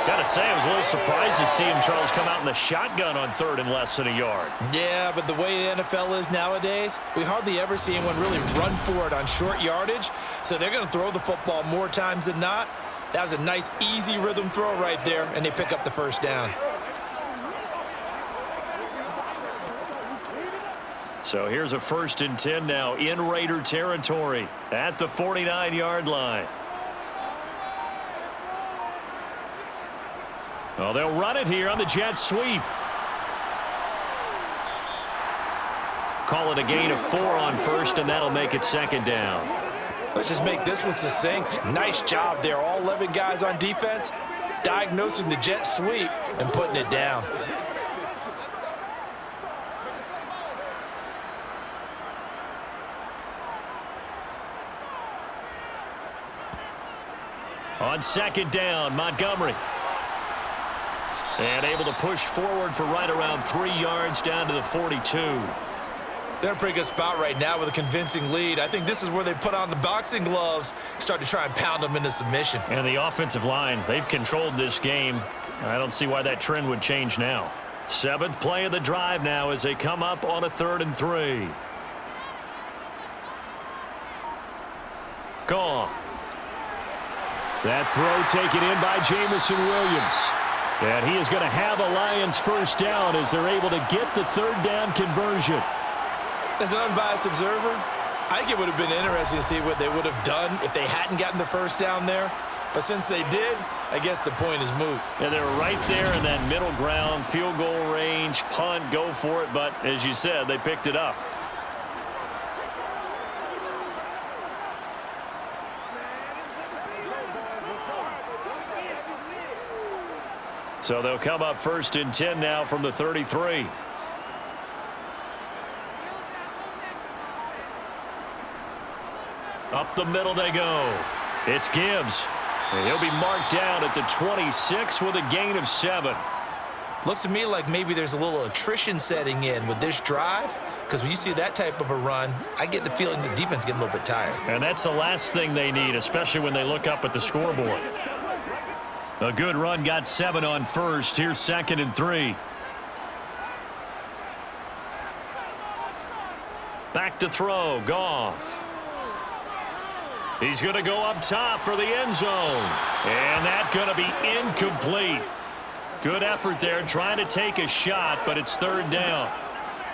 Got to say, I was a little surprised to see him, Charles, come out in the shotgun on 3rd and less than a yard. Yeah, but the way the NFL is nowadays, we hardly ever see anyone really run for it on short yardage. So they're going to throw the football more times than not. That was a nice, easy rhythm throw right there, and they pick up the first down. So here's a 1st and 10 now in Raider territory at the 49-yard line. Well, they'll run it here on the jet sweep. Call it a gain of 4 on 1st, and that'll make it 2nd down. Let's just make this one succinct. Nice job there. All 11 guys on defense diagnosing the jet sweep and putting it down. On 2nd down, Montgomery. And able to push forward for right around 3 yards down to the 42. They're in a pretty good spot right now with a convincing lead. I think this is where they put on the boxing gloves, start to try and pound them into submission. And the offensive line, they've controlled this game. I don't see why that trend would change now. 7th play of the drive now as they come up on a 3rd and 3. Gone. That throw taken in by Jamison Williams. And he is going to have a Lions first down as they're able to get the 3rd down conversion. As an unbiased observer, I think it would have been interesting to see what they would have done if they hadn't gotten the first down there. But since they did, I guess the point is moot. Yeah, they were right there in that middle ground, field goal range, punt, go for it. But as you said, they picked it up. So they'll come up 1st and 10 now from the 33. Up the middle they go. It's Gibbs. And he'll be marked down at the 26 with a gain of 7. Looks to me like maybe there's a little attrition setting in with this drive, because when you see that type of a run, I get the feeling the defense getting a little bit tired. And that's the last thing they need, especially when they look up at the scoreboard. A good run got 7 on 1st. Here's 2nd and 3. Back to throw. Goff. He's going to go up top for the end zone. And that's going to be incomplete. Good effort there trying to take a shot, but it's 3rd down.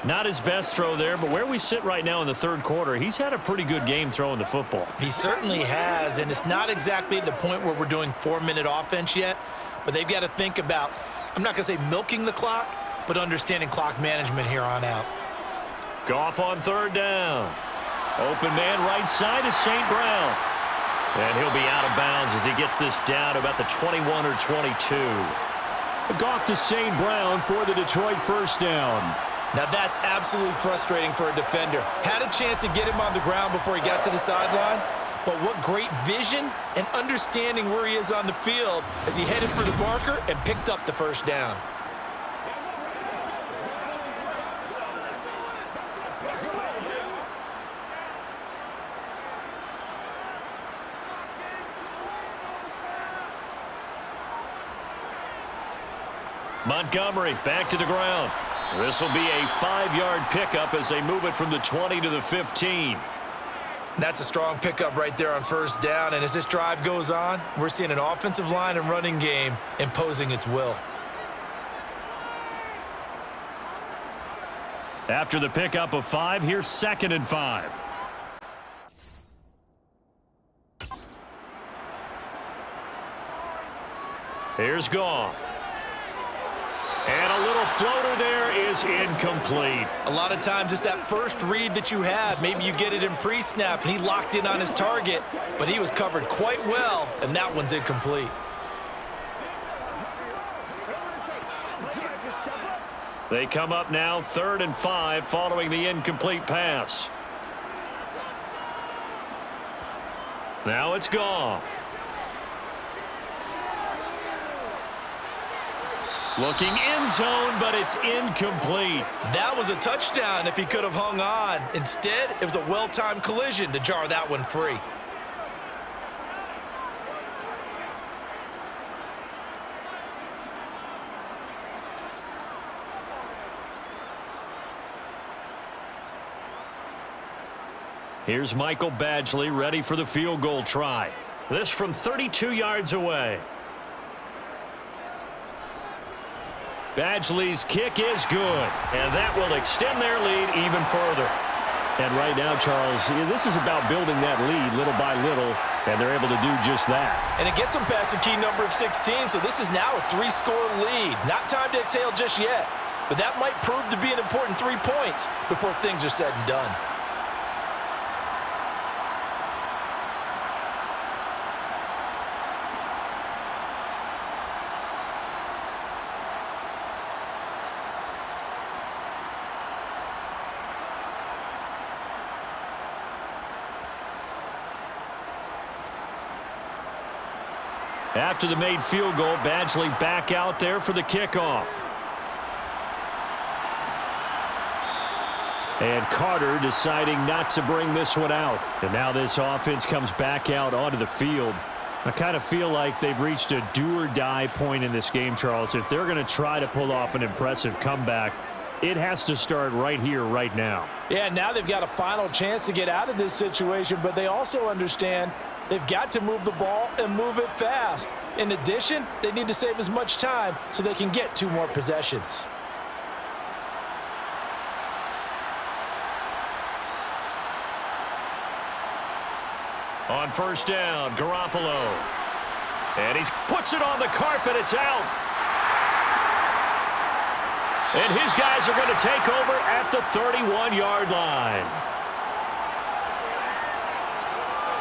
Not his best throw there, but where we sit right now in the 3rd quarter, he's had a pretty good game throwing the football. He certainly has, and it's not exactly at the point where we're doing 4-minute offense yet, but they've got to think about, I'm not going to say milking the clock, but understanding clock management here on out. Goff on 3rd down. Open man right side is St. Brown. And he'll be out of bounds as he gets this down about the 21 or 22. Goff to St. Brown for the Detroit first down. Now that's absolutely frustrating for a defender. Had a chance to get him on the ground before he got to the sideline, but what great vision and understanding where he is on the field as he headed for the marker and picked up the first down. Montgomery back to the ground. This will be a 5-yard pickup as they move it from the 20 to the 15. That's a strong pickup right there on 1st down, and as this drive goes on, we're seeing an offensive line and running game imposing its will. After the pickup of 5, here's 2nd and 5. Here's Goff. And a little floater there is incomplete. A lot of times it's that first read that you have. Maybe you get it in pre-snap, and he locked in on his target, but he was covered quite well, and that one's incomplete. They come up now 3rd and 5 following the incomplete pass. Now it's Goff. Looking end zone, but it's incomplete. That was a touchdown if he could have hung on. Instead, it was a well-timed collision to jar that one free. Here's Michael Badgley ready for the field goal try. This from 32 yards away. Badgley's kick is good, and that will extend their lead even further. And right now, Charles, this is about building that lead little by little, and they're able to do just that. And it gets them past the key number of 16, so this is now a 3-score lead. Not time to exhale just yet, but that might prove to be an important 3 points before things are said and done. After the made field goal, Badgley back out there for the kickoff. And Carter deciding not to bring this one out. And now this offense comes back out onto the field. I kind of feel like they've reached a do-or-die point in this game, Charles. If they're going to try to pull off an impressive comeback, it has to start right here, right now. Yeah, now they've got a final chance to get out of this situation, but they also understand they've got to move the ball and move it fast. In addition, they need to save as much time so they can get 2 more possessions. On first down, Garoppolo. And he puts it on the carpet. It's out. And his guys are going to take over at the 31-yard line.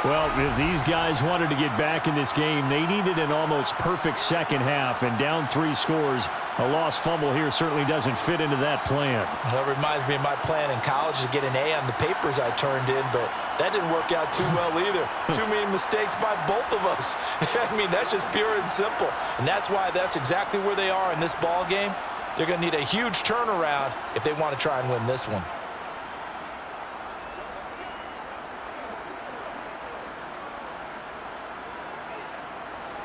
Well, if these guys wanted to get back in this game, they needed an almost perfect second half, and down 3 scores. A lost fumble here certainly doesn't fit into that plan. That reminds me of my plan in college to get an A on the papers I turned in, but that didn't work out too well either. Too many mistakes by both of us. I mean, that's just pure and simple. And that's why that's exactly where they are in this ball game. They're going to need a huge turnaround if they want to try and win this one.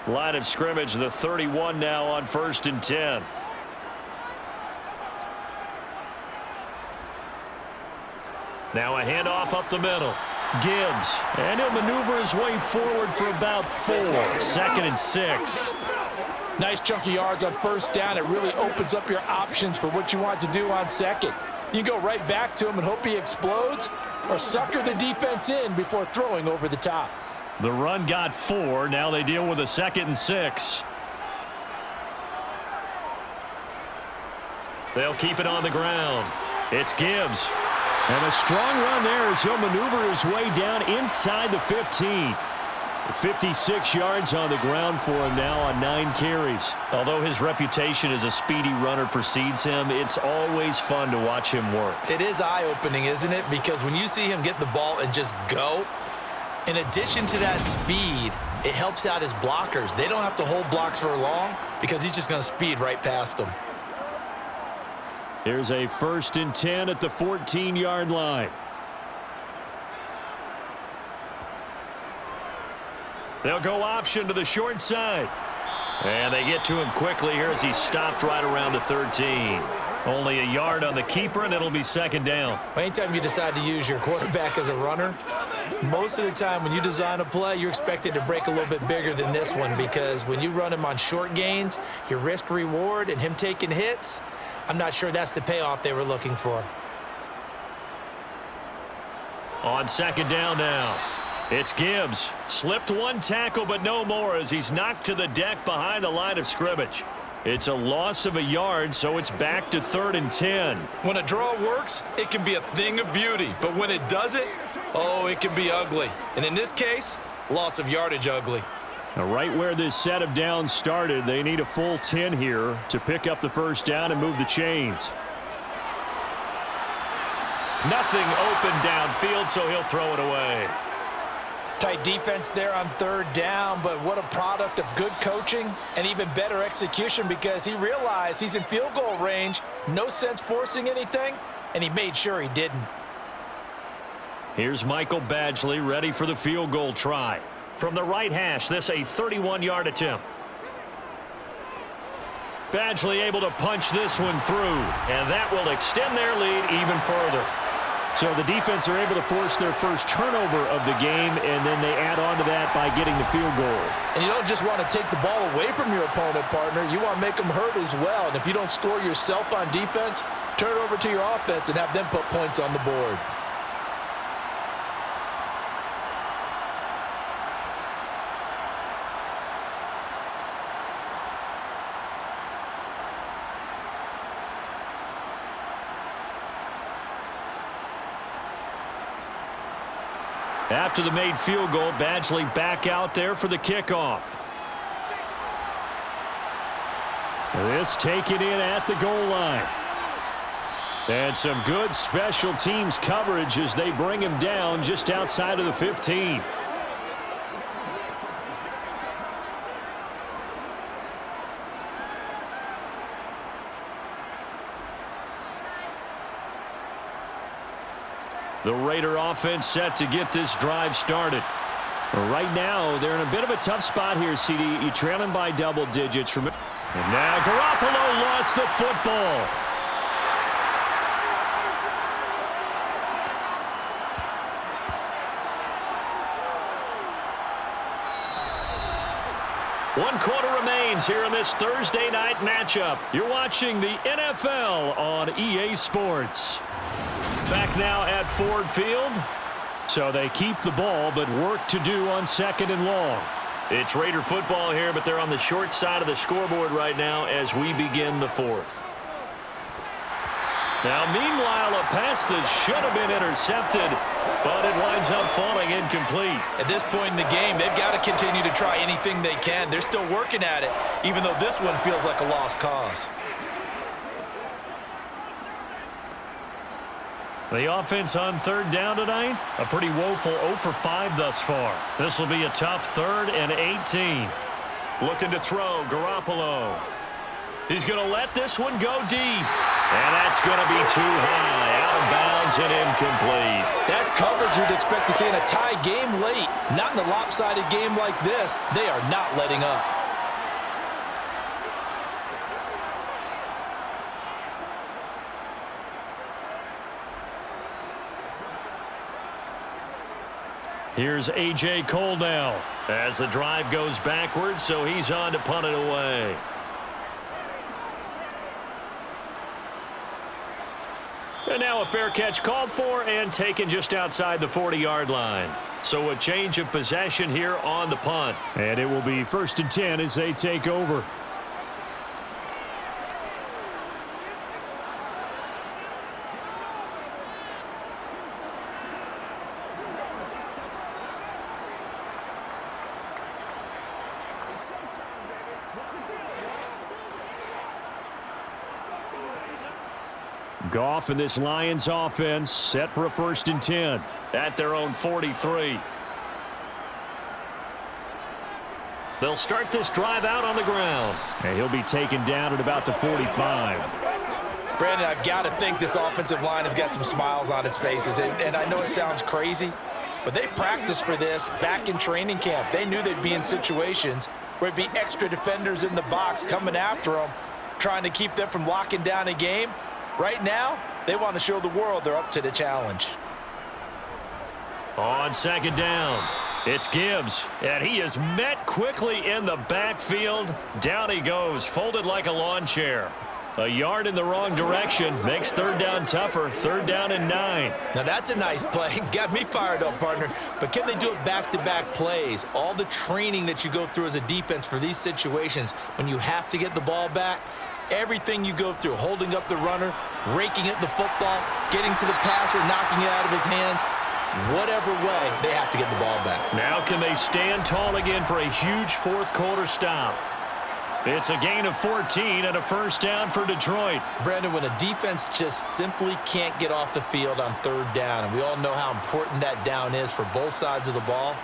Line of scrimmage, the 31 now on 1st and 10. Now a handoff up the middle. Gibbs, and he'll maneuver his way forward for about 4. 2nd and 6. Nice chunky yards on first down. It really opens up your options for what you want to do on second. You go right back to him and hope he explodes, or sucker the defense in before throwing over the top. The run got 4. Now they deal with a 2nd and 6. They'll keep it on the ground. It's Gibbs. And a strong run there as he'll maneuver his way down inside the 15. 56 yards on the ground for him now on 9 carries. Although his reputation as a speedy runner precedes him, it's always fun to watch him work. It is eye-opening, isn't it? Because when you see him get the ball and just go, in addition to that speed, it helps out his blockers. They don't have to hold blocks for long because he's just going to speed right past them. Here's a 1st and 10 at the 14-yard line. They'll go option to the short side. And they get to him quickly here as he stopped right around the 13. Only a yard on the keeper, and it'll be 2nd down. Anytime you decide to use your quarterback as a runner, most of the time when you design a play, you're expected to break a little bit bigger than this one, because when you run him on short gains, your risk-reward and him taking hits, I'm not sure that's the payoff they were looking for. On 2nd down now, it's Gibbs. Slipped 1 tackle, but no more as he's knocked to the deck behind the line of scrimmage. It's a loss of a yard, so it's back to 3rd and 10. When a draw works, it can be a thing of beauty. But when it doesn't, oh, it can be ugly. And in this case, loss of yardage ugly. Now, right where this set of downs started, they need a full 10 here to pick up the 1st down and move the chains. Nothing open downfield, so he'll throw it away. Tight defense there on third down, but what a product of good coaching and even better execution because he realized he's in field goal range. No sense forcing anything, and he made sure he didn't. Here's Michael Badgley ready for the field goal try. From the right hash, this a 31-yard attempt. Badgley able to punch this one through, and that will extend their lead even further. So the defense are able to force their first turnover of the game, and then they add on to that by getting the field goal. And you don't just want to take the ball away from your opponent, partner. You want to make them hurt as well. And if you don't score yourself on defense, turn it over to your offense and have them put points on the board. After the made field goal, Badgley back out there for the kickoff. This taken in at the goal line. And some good special teams coverage as they bring him down just outside of the 15. The Raider offense set to get this drive started. Right now, they're in a bit of a tough spot here, CD. You're trailing by double digits. And now Garoppolo lost the football. One quarter remains here in this Thursday night matchup. You're watching the NFL on EA Sports. Back now at Ford Field. So they keep the ball, but work to do on second and long. It's Raider football here, but they're on the short side of the scoreboard right now as we begin the fourth. Now, meanwhile, a pass that should have been intercepted, but it winds up falling incomplete. At this point in the game, they've got to continue to try anything they can. They're still working at it, even though this one feels like a lost cause. The offense on third down tonight, a pretty woeful 0 for 5 thus far. This will be a tough 3rd and 18. Looking to throw, Garoppolo. He's going to let this one go deep. And that's going to be too high. Out of bounds and incomplete. That's coverage you'd expect to see in a tie game late. Not in a lopsided game like this. They are not letting up. Here's A.J. Cole now as the drive goes backwards, so he's on to punt it away. And now a fair catch called for and taken just outside the 40-yard line. So a change of possession here on the punt. And it will be 1st and 10 as they take over. Goff and this Lions offense set for a 1st and 10. At their own 43. They'll start this drive out on the ground. And he'll be taken down at about the 45. Brandon, I've got to think this offensive line has got some smiles on its faces. And I know it sounds crazy, but they practiced for this back in training camp. They knew they'd be in situations where it'd be extra defenders in the box coming after them, trying to keep them from locking down a game. Right now, they want to show the world they're up to the challenge. On 2nd down, it's Gibbs, and he is met quickly in the backfield. Down he goes, folded like a lawn chair. A yard in the wrong direction makes 3rd down tougher. 3rd down and 9. Now that's a nice play. Got me fired up, partner. But can they do it back-to-back plays? All the training that you go through as a defense for these situations, when you have to get the ball back, everything you go through, holding up the runner, raking at the football, getting to the passer, knocking it out of his hands, whatever way, they have to get the ball back. Now can they stand tall again for a huge 4th quarter stop? It's a gain of 14 and a 1st down for Detroit. Brandon, when a defense just simply can't get off the field on 3rd down, and we all know how important that down is for both sides of the ball,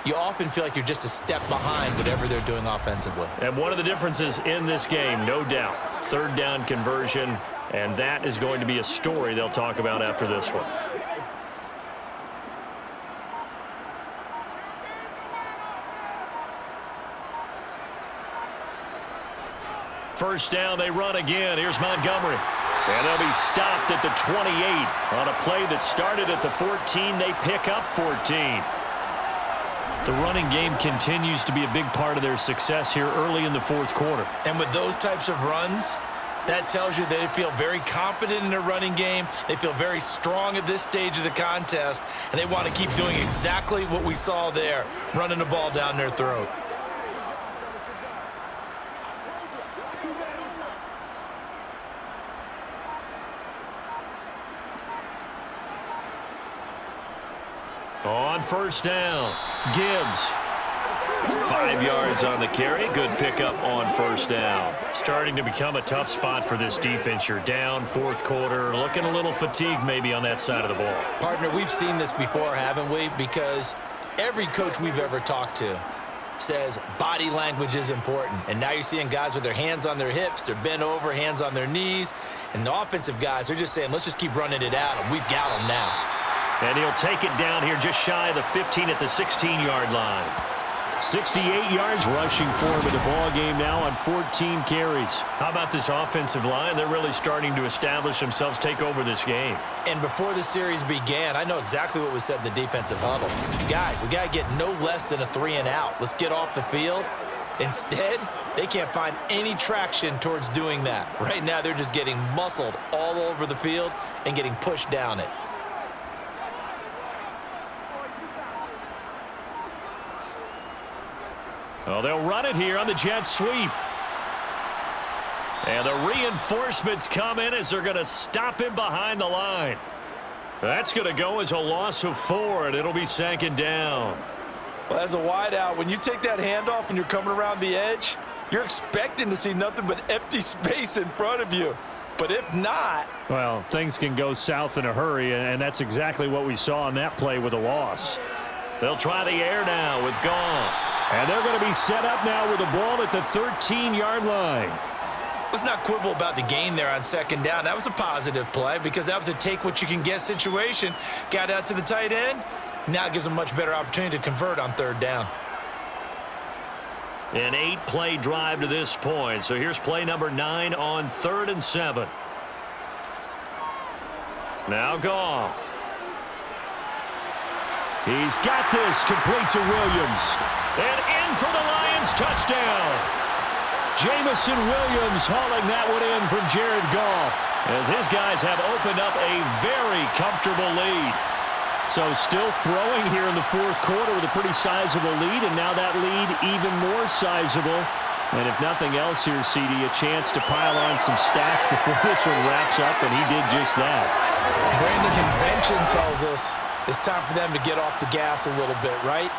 you often feel like you're just a step behind whatever they're doing offensively. And one of the differences in this game, no doubt, third down conversion, and that is going to be a story they'll talk about after this one. First down, they run again. Here's Montgomery. And they'll be stopped at the 28. On a play that started at the 14, they pick up 14. The running game continues to be a big part of their success here early in the fourth quarter. And with those types of runs, that tells you they feel very confident in their running game. They feel very strong at this stage of the contest, and they want to keep doing exactly what we saw there, running the ball down their throat. On first down, Gibbs. 5 yards on the carry. Good pickup on first down. Starting to become a tough spot for this defense. You're down fourth quarter. Looking a little fatigued maybe on that side of the ball. Partner, we've seen this before, haven't we? Because every coach we've ever talked to says body language is important. And now you're seeing guys with their hands on their hips. They're bent over, hands on their knees. And the offensive guys are just saying, let's just keep running it at them. We've got them now. And he'll take it down here just shy of the 15 at the 16-yard line. 68 yards rushing for him in the ball game now on 14 carries. How about this offensive line? They're really starting to establish themselves, take over this game. And before the series began, I know exactly what was said in the defensive huddle. Guys, we got to get no less than a 3-and-out. Let's get off the field. Instead, they can't find any traction towards doing that. Right now, they're just getting muscled all over the field and getting pushed down it. Well, they'll run it here on the jet sweep. And the reinforcements come in as they're going to stop him behind the line. That's going to go as a loss of 4, and it'll be second down. Well, as a wideout, when you take that handoff and you're coming around the edge, you're expecting to see nothing but empty space in front of you. But if not... Well, things can go south in a hurry, and that's exactly what we saw on that play with a loss. They'll try the air now with Goff. And they're going to be set up now with the ball at the 13-yard line. Let's not quibble about the gain there on second down. That was a positive play because that was a take-what-you-can-get situation. Got out to the tight end. Now it gives them a much better opportunity to convert on third down. An 8-play drive to this point. So here's play number 9 on 3rd and 7. Now Goff. He's got this complete to Williams. And in for the Lions touchdown. Jamison Williams hauling that one in from Jared Goff. As his guys have opened up a very comfortable lead. So still throwing here in the fourth quarter with a pretty sizable lead, and now that lead even more sizable. And if nothing else here, CD, a chance to pile on some stats before this one wraps up, and he did just that. Brandon, convention tells us it's time for them to get off the gas a little bit, right?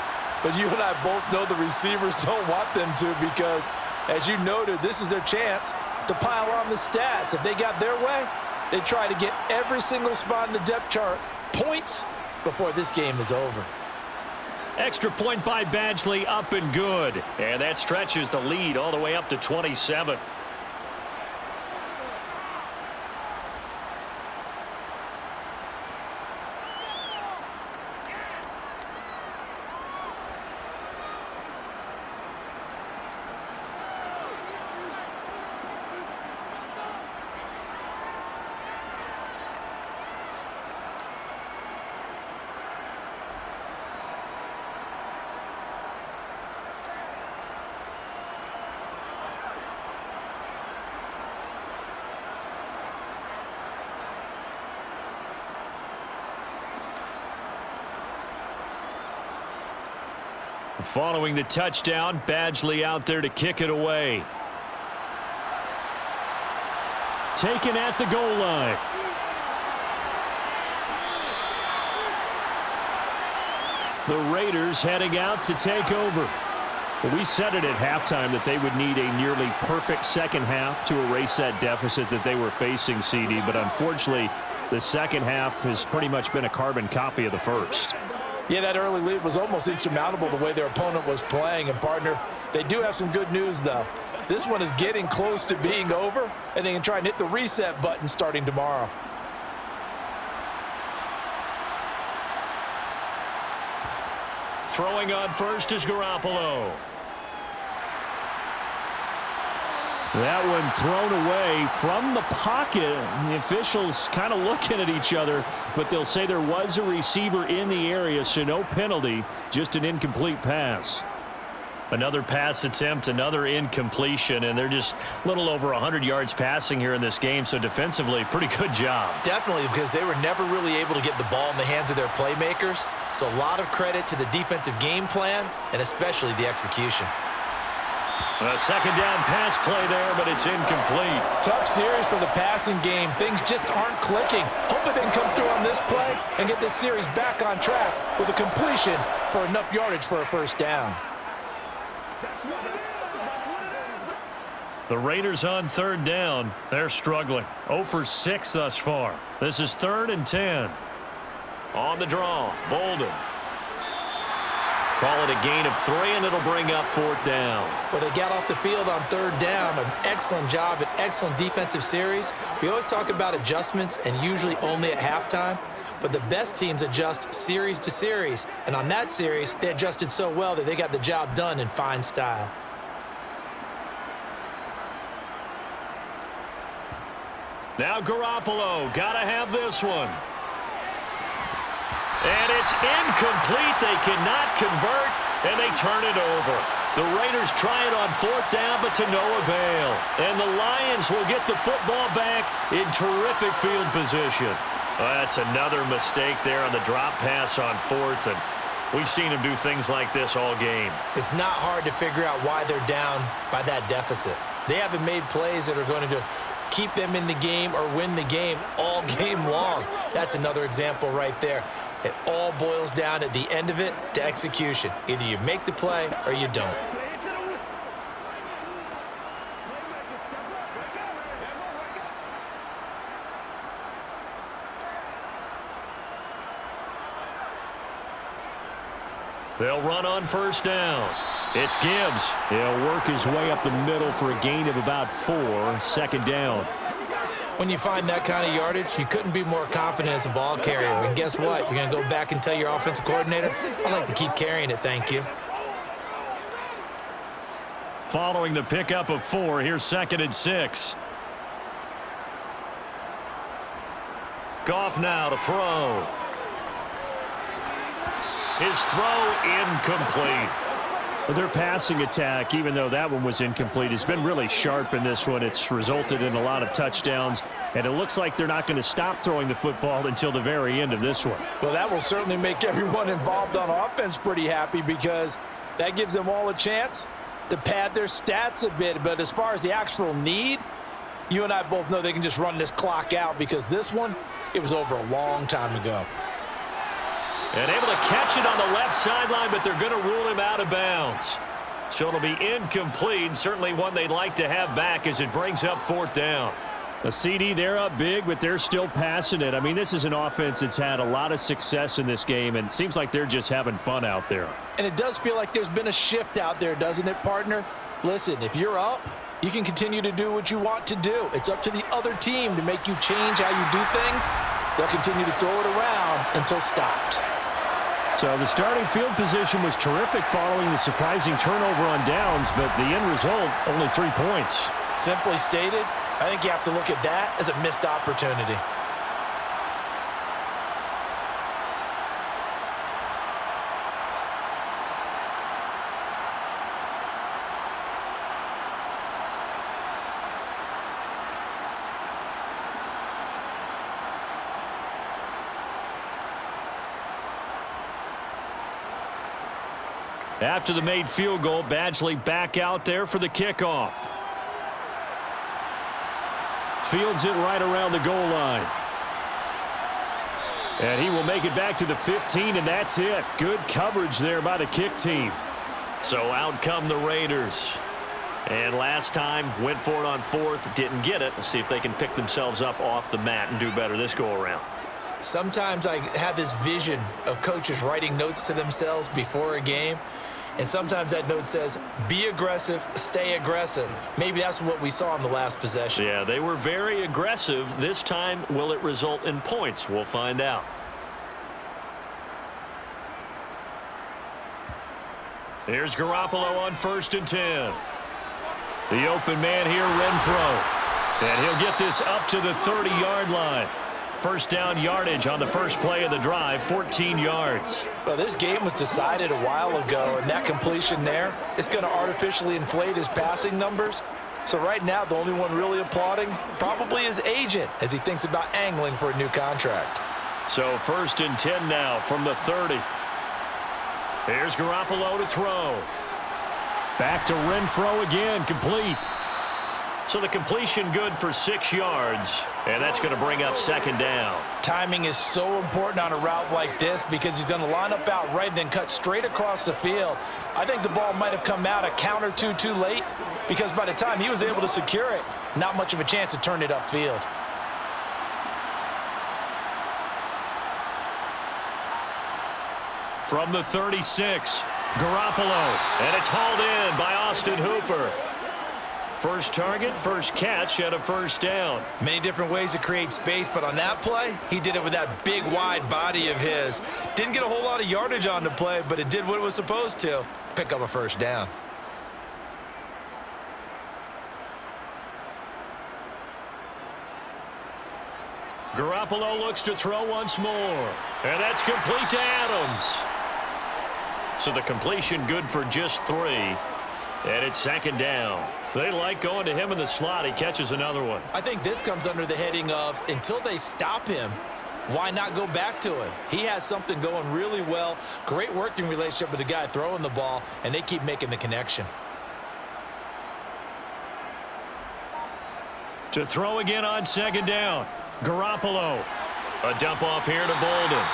But you and I both know the receivers don't want them to because, as you noted, this is their chance to pile on the stats. If they got their way, they try to get every single spot in the depth chart points before this game is over. Extra point by Badgley, up and good. And that stretches the lead all the way up to 27. Following the touchdown, Badgley out there to kick it away. Taken at the goal line. The Raiders heading out to take over. Well, we said it at halftime that they would need a nearly perfect second half to erase that deficit that they were facing, CD. But unfortunately, the second half has pretty much been a carbon copy of the first. Yeah, that early lead was almost insurmountable the way their opponent was playing. And, partner, they do have some good news, though. This one is getting close to being over, and they can try and hit the reset button starting tomorrow. Throwing on first is Garoppolo. That one thrown away from the pocket. The officials kind of looking at each other, but they'll say there was a receiver in the area, so no penalty, just an incomplete pass. Another pass attempt, another incompletion, and they're just a little over 100 yards passing here in this game, so defensively, pretty good job. Definitely, because they were never really able to get the ball in the hands of their playmakers, so a lot of credit to the defensive game plan and especially the execution. A second down pass play there, but it's incomplete. Tough series for the passing game. Things just aren't clicking. Hope it didn't come through on this play and get this series back on track with a completion for enough yardage for a first down. The Raiders on third down. They're struggling. 0 for 6 thus far. This is 3rd and 10. On the draw, Bolden. Call it a gain of 3, and it'll bring up 4th down. Well, they got off the field on 3rd down. An excellent job, an excellent defensive series. We always talk about adjustments and usually only at halftime, but the best teams adjust series to series. And on that series, they adjusted so well that they got the job done in fine style. Now Garoppolo, gotta have this one. And it's incomplete. They cannot convert, and they turn it over. The Raiders try it on 4th down, but to no avail. And the Lions will get the football back in terrific field position. That's another mistake there on the drop pass on 4th, and we've seen them do things like this all game. It's not hard to figure out why they're down by that deficit. They haven't made plays that are going to keep them in the game or win the game all game long. That's another example right there. It all boils down at the end of it to execution. Either you make the play or you don't. They'll run on 1st down. It's Gibbs. He'll work his way up the middle for a gain of about 4. 2nd down. When you find that kind of yardage, you couldn't be more confident as a ball carrier. And guess what? You're going to go back and tell your offensive coordinator, I'd like to keep carrying it, thank you. Following the pickup of 4, here's 2nd and 6. Goff now to throw. His throw incomplete. Their passing attack, even though that one was incomplete, has been really sharp in this one. It's resulted in a lot of touchdowns, and it looks like they're not going to stop throwing the football until the very end of this one. Well, that will certainly make everyone involved on offense pretty happy because that gives them all a chance to pad their stats a bit. But as far as the actual need, you and I both know they can just run this clock out because this one, it was over a long time ago. And able to catch it on the left sideline, but they're going to rule him out of bounds. So it'll be incomplete. Certainly one they'd like to have back as it brings up 4th down. A CD, they're up big, but they're still passing it. I mean, this is an offense that's had a lot of success in this game, and it seems like they're just having fun out there. And it does feel like there's been a shift out there, doesn't it, partner? Listen, if you're up, you can continue to do what you want to do. It's up to the other team to make you change how you do things. They'll continue to throw it around until stopped. So the starting field position was terrific following the surprising turnover on downs, but the end result, only 3 points. Simply stated, I think you have to look at that as a missed opportunity. After the made field goal, Badgley back out there for the kickoff. Fields it right around the goal line. And he will make it back to the 15, and that's it. Good coverage there by the kick team. So out come the Raiders. And last time, went for it on 4th, didn't get it. We'll see if they can pick themselves up off the mat and do better this go-around. Sometimes I have this vision of coaches writing notes to themselves before a game, and sometimes that note says, be aggressive, stay aggressive. Maybe that's what we saw in the last possession. Yeah, they were very aggressive. This time, will it result in points? We'll find out. Here's Garoppolo on 1st and 10. The open man here, Renfro. And he'll get this up to the 30-yard line. First down yardage on the first play of the drive, 14 yards. Well, this game was decided a while ago, and that completion there is going to artificially inflate his passing numbers. So right now, the only one really applauding probably his agent as he thinks about angling for a new contract. So 1st and 10 now from the 30. Here's Garoppolo to throw. Back to Renfro again, complete. So the completion good for 6 yards, and that's going to bring up 2nd down. Timing is so important on a route like this because he's going to line up out right and then cut straight across the field. I think the ball might have come out a count or two too late because by the time he was able to secure it, not much of a chance to turn it upfield. From the 36, Garoppolo, and it's hauled in by Austin Hooper. First target, first catch, and a 1st down. Many different ways to create space, but on that play, he did it with that big, wide body of his. Didn't get a whole lot of yardage on the play, but it did what it was supposed to, pick up a 1st down. Garoppolo looks to throw once more, and that's complete to Adams. So the completion good for just 3, and it's 2nd down. They like going to him in the slot. He catches another one. I think this comes under the heading of until they stop him, why not go back to him? He has something going really well, great working relationship with the guy throwing the ball, and they keep making the connection. To throw again on 2nd down. Garoppolo. A dump off here to Bolden.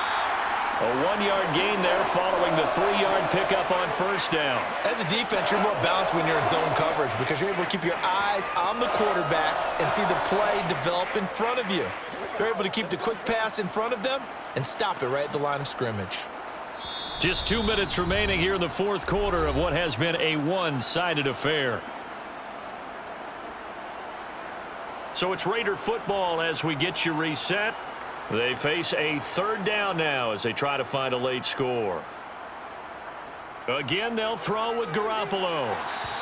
A 1-yard gain there following the 3-yard pickup on 1st down. As a defense, you're more balanced when you're in zone coverage because you're able to keep your eyes on the quarterback and see the play develop in front of you. You're able to keep the quick pass in front of them and stop it right at the line of scrimmage. Just 2 minutes remaining here in the 4th quarter of what has been a one-sided affair. So it's Raider football as we get you reset. They face a 3rd down now as they try to find a late score. Again, they'll throw with Garoppolo.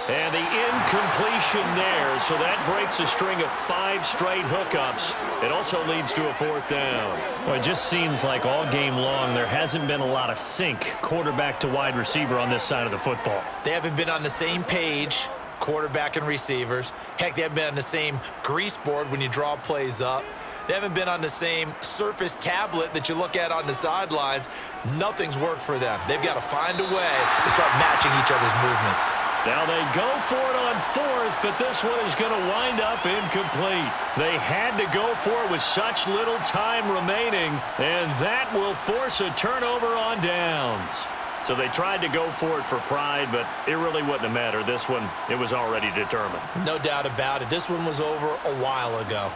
And the incompletion there, so that breaks a string of 5 straight hookups. It also leads to a 4th down. Well, it just seems like all game long there hasn't been a lot of sync quarterback to wide receiver on this side of the football. They haven't been on the same page, quarterback and receivers. Heck, they haven't been on the same grease board when you draw plays up. They haven't been on the same Surface tablet that you look at on the sidelines. Nothing's worked for them. They've got to find a way to start matching each other's movements. Now they go for it on 4th, but this one is going to wind up incomplete. They had to go for it with such little time remaining, and that will force a turnover on downs. So they tried to go for it for pride, but it really wouldn't have mattered. This one, it was already determined. No doubt about it. This one was over a while ago.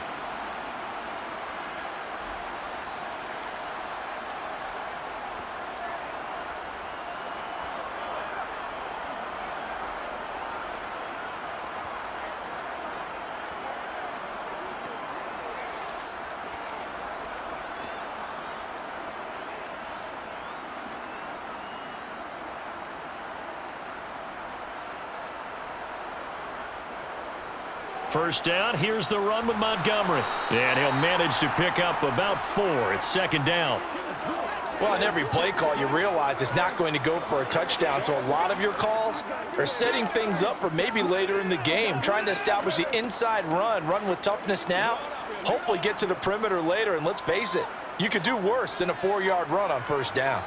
First down, here's the run with Montgomery. And he'll manage to pick up about 4. It's 2nd down. Well, on every play call, you realize it's not going to go for a touchdown. So a lot of your calls are setting things up for maybe later in the game, trying to establish the inside run with toughness now, hopefully get to the perimeter later. And let's face it, you could do worse than a 4-yard run on 1st down.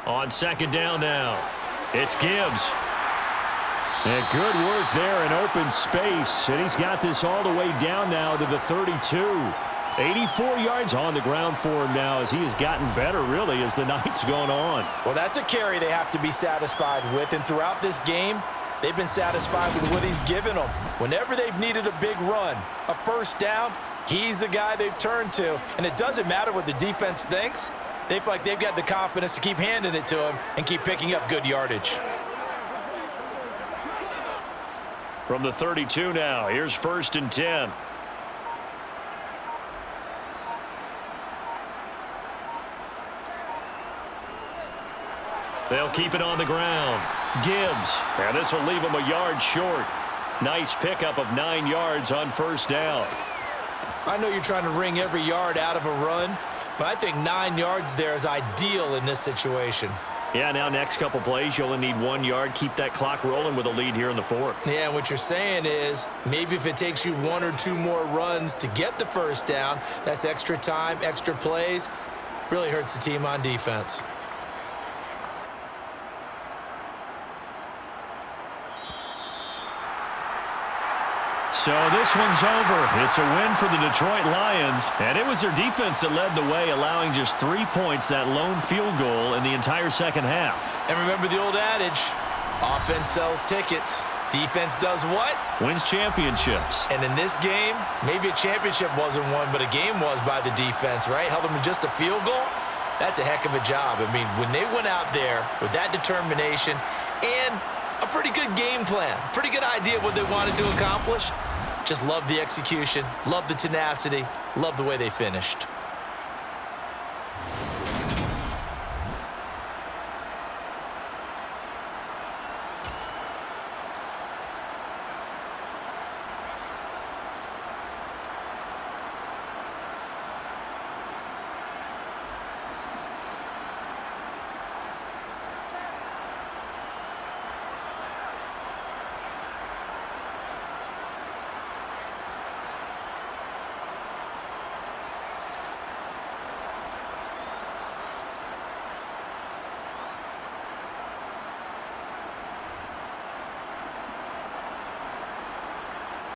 On 2nd down now, it's Gibbs. And good work there in open space. And he's got this all the way down now to the 32. 84 yards on the ground for him now as he has gotten better, really, as the night's gone on. Well, that's a carry they have to be satisfied with. And throughout this game, They've been satisfied with what he's given them. Whenever they've needed a big run, a first down, he's the guy they've turned to. And it doesn't matter what the defense thinks. They feel like they've got the confidence to keep handing it to him and keep picking up good yardage. From the 32 now, here's 1st and 10. They'll keep it on the ground. Gibbs, and this will leave him a yard short. Nice pickup of 9 yards on 1st down. I know you're trying to wring every yard out of a run, but I think 9 yards there is ideal in this situation. Yeah, now next couple plays, you only need 1 yard. Keep that clock rolling with a lead here in the 4th. Yeah, and what you're saying is maybe if it takes you 1 or 2 more runs to get the first down, that's extra time, extra plays. Really hurts the team on defense. So this one's over. It's a win for the Detroit Lions, and it was their defense that led the way, allowing just 3 points, that lone field goal in the entire second half. And remember the old adage, offense sells tickets. Defense does what? Wins championships. And in this game, maybe a championship wasn't won, but a game was by the defense, right? Held them to just a field goal. That's a heck of a job. I mean, when they went out there with that determination and a pretty good game plan, pretty good idea of what they wanted to accomplish, just love the execution, love the tenacity, love the way they finished.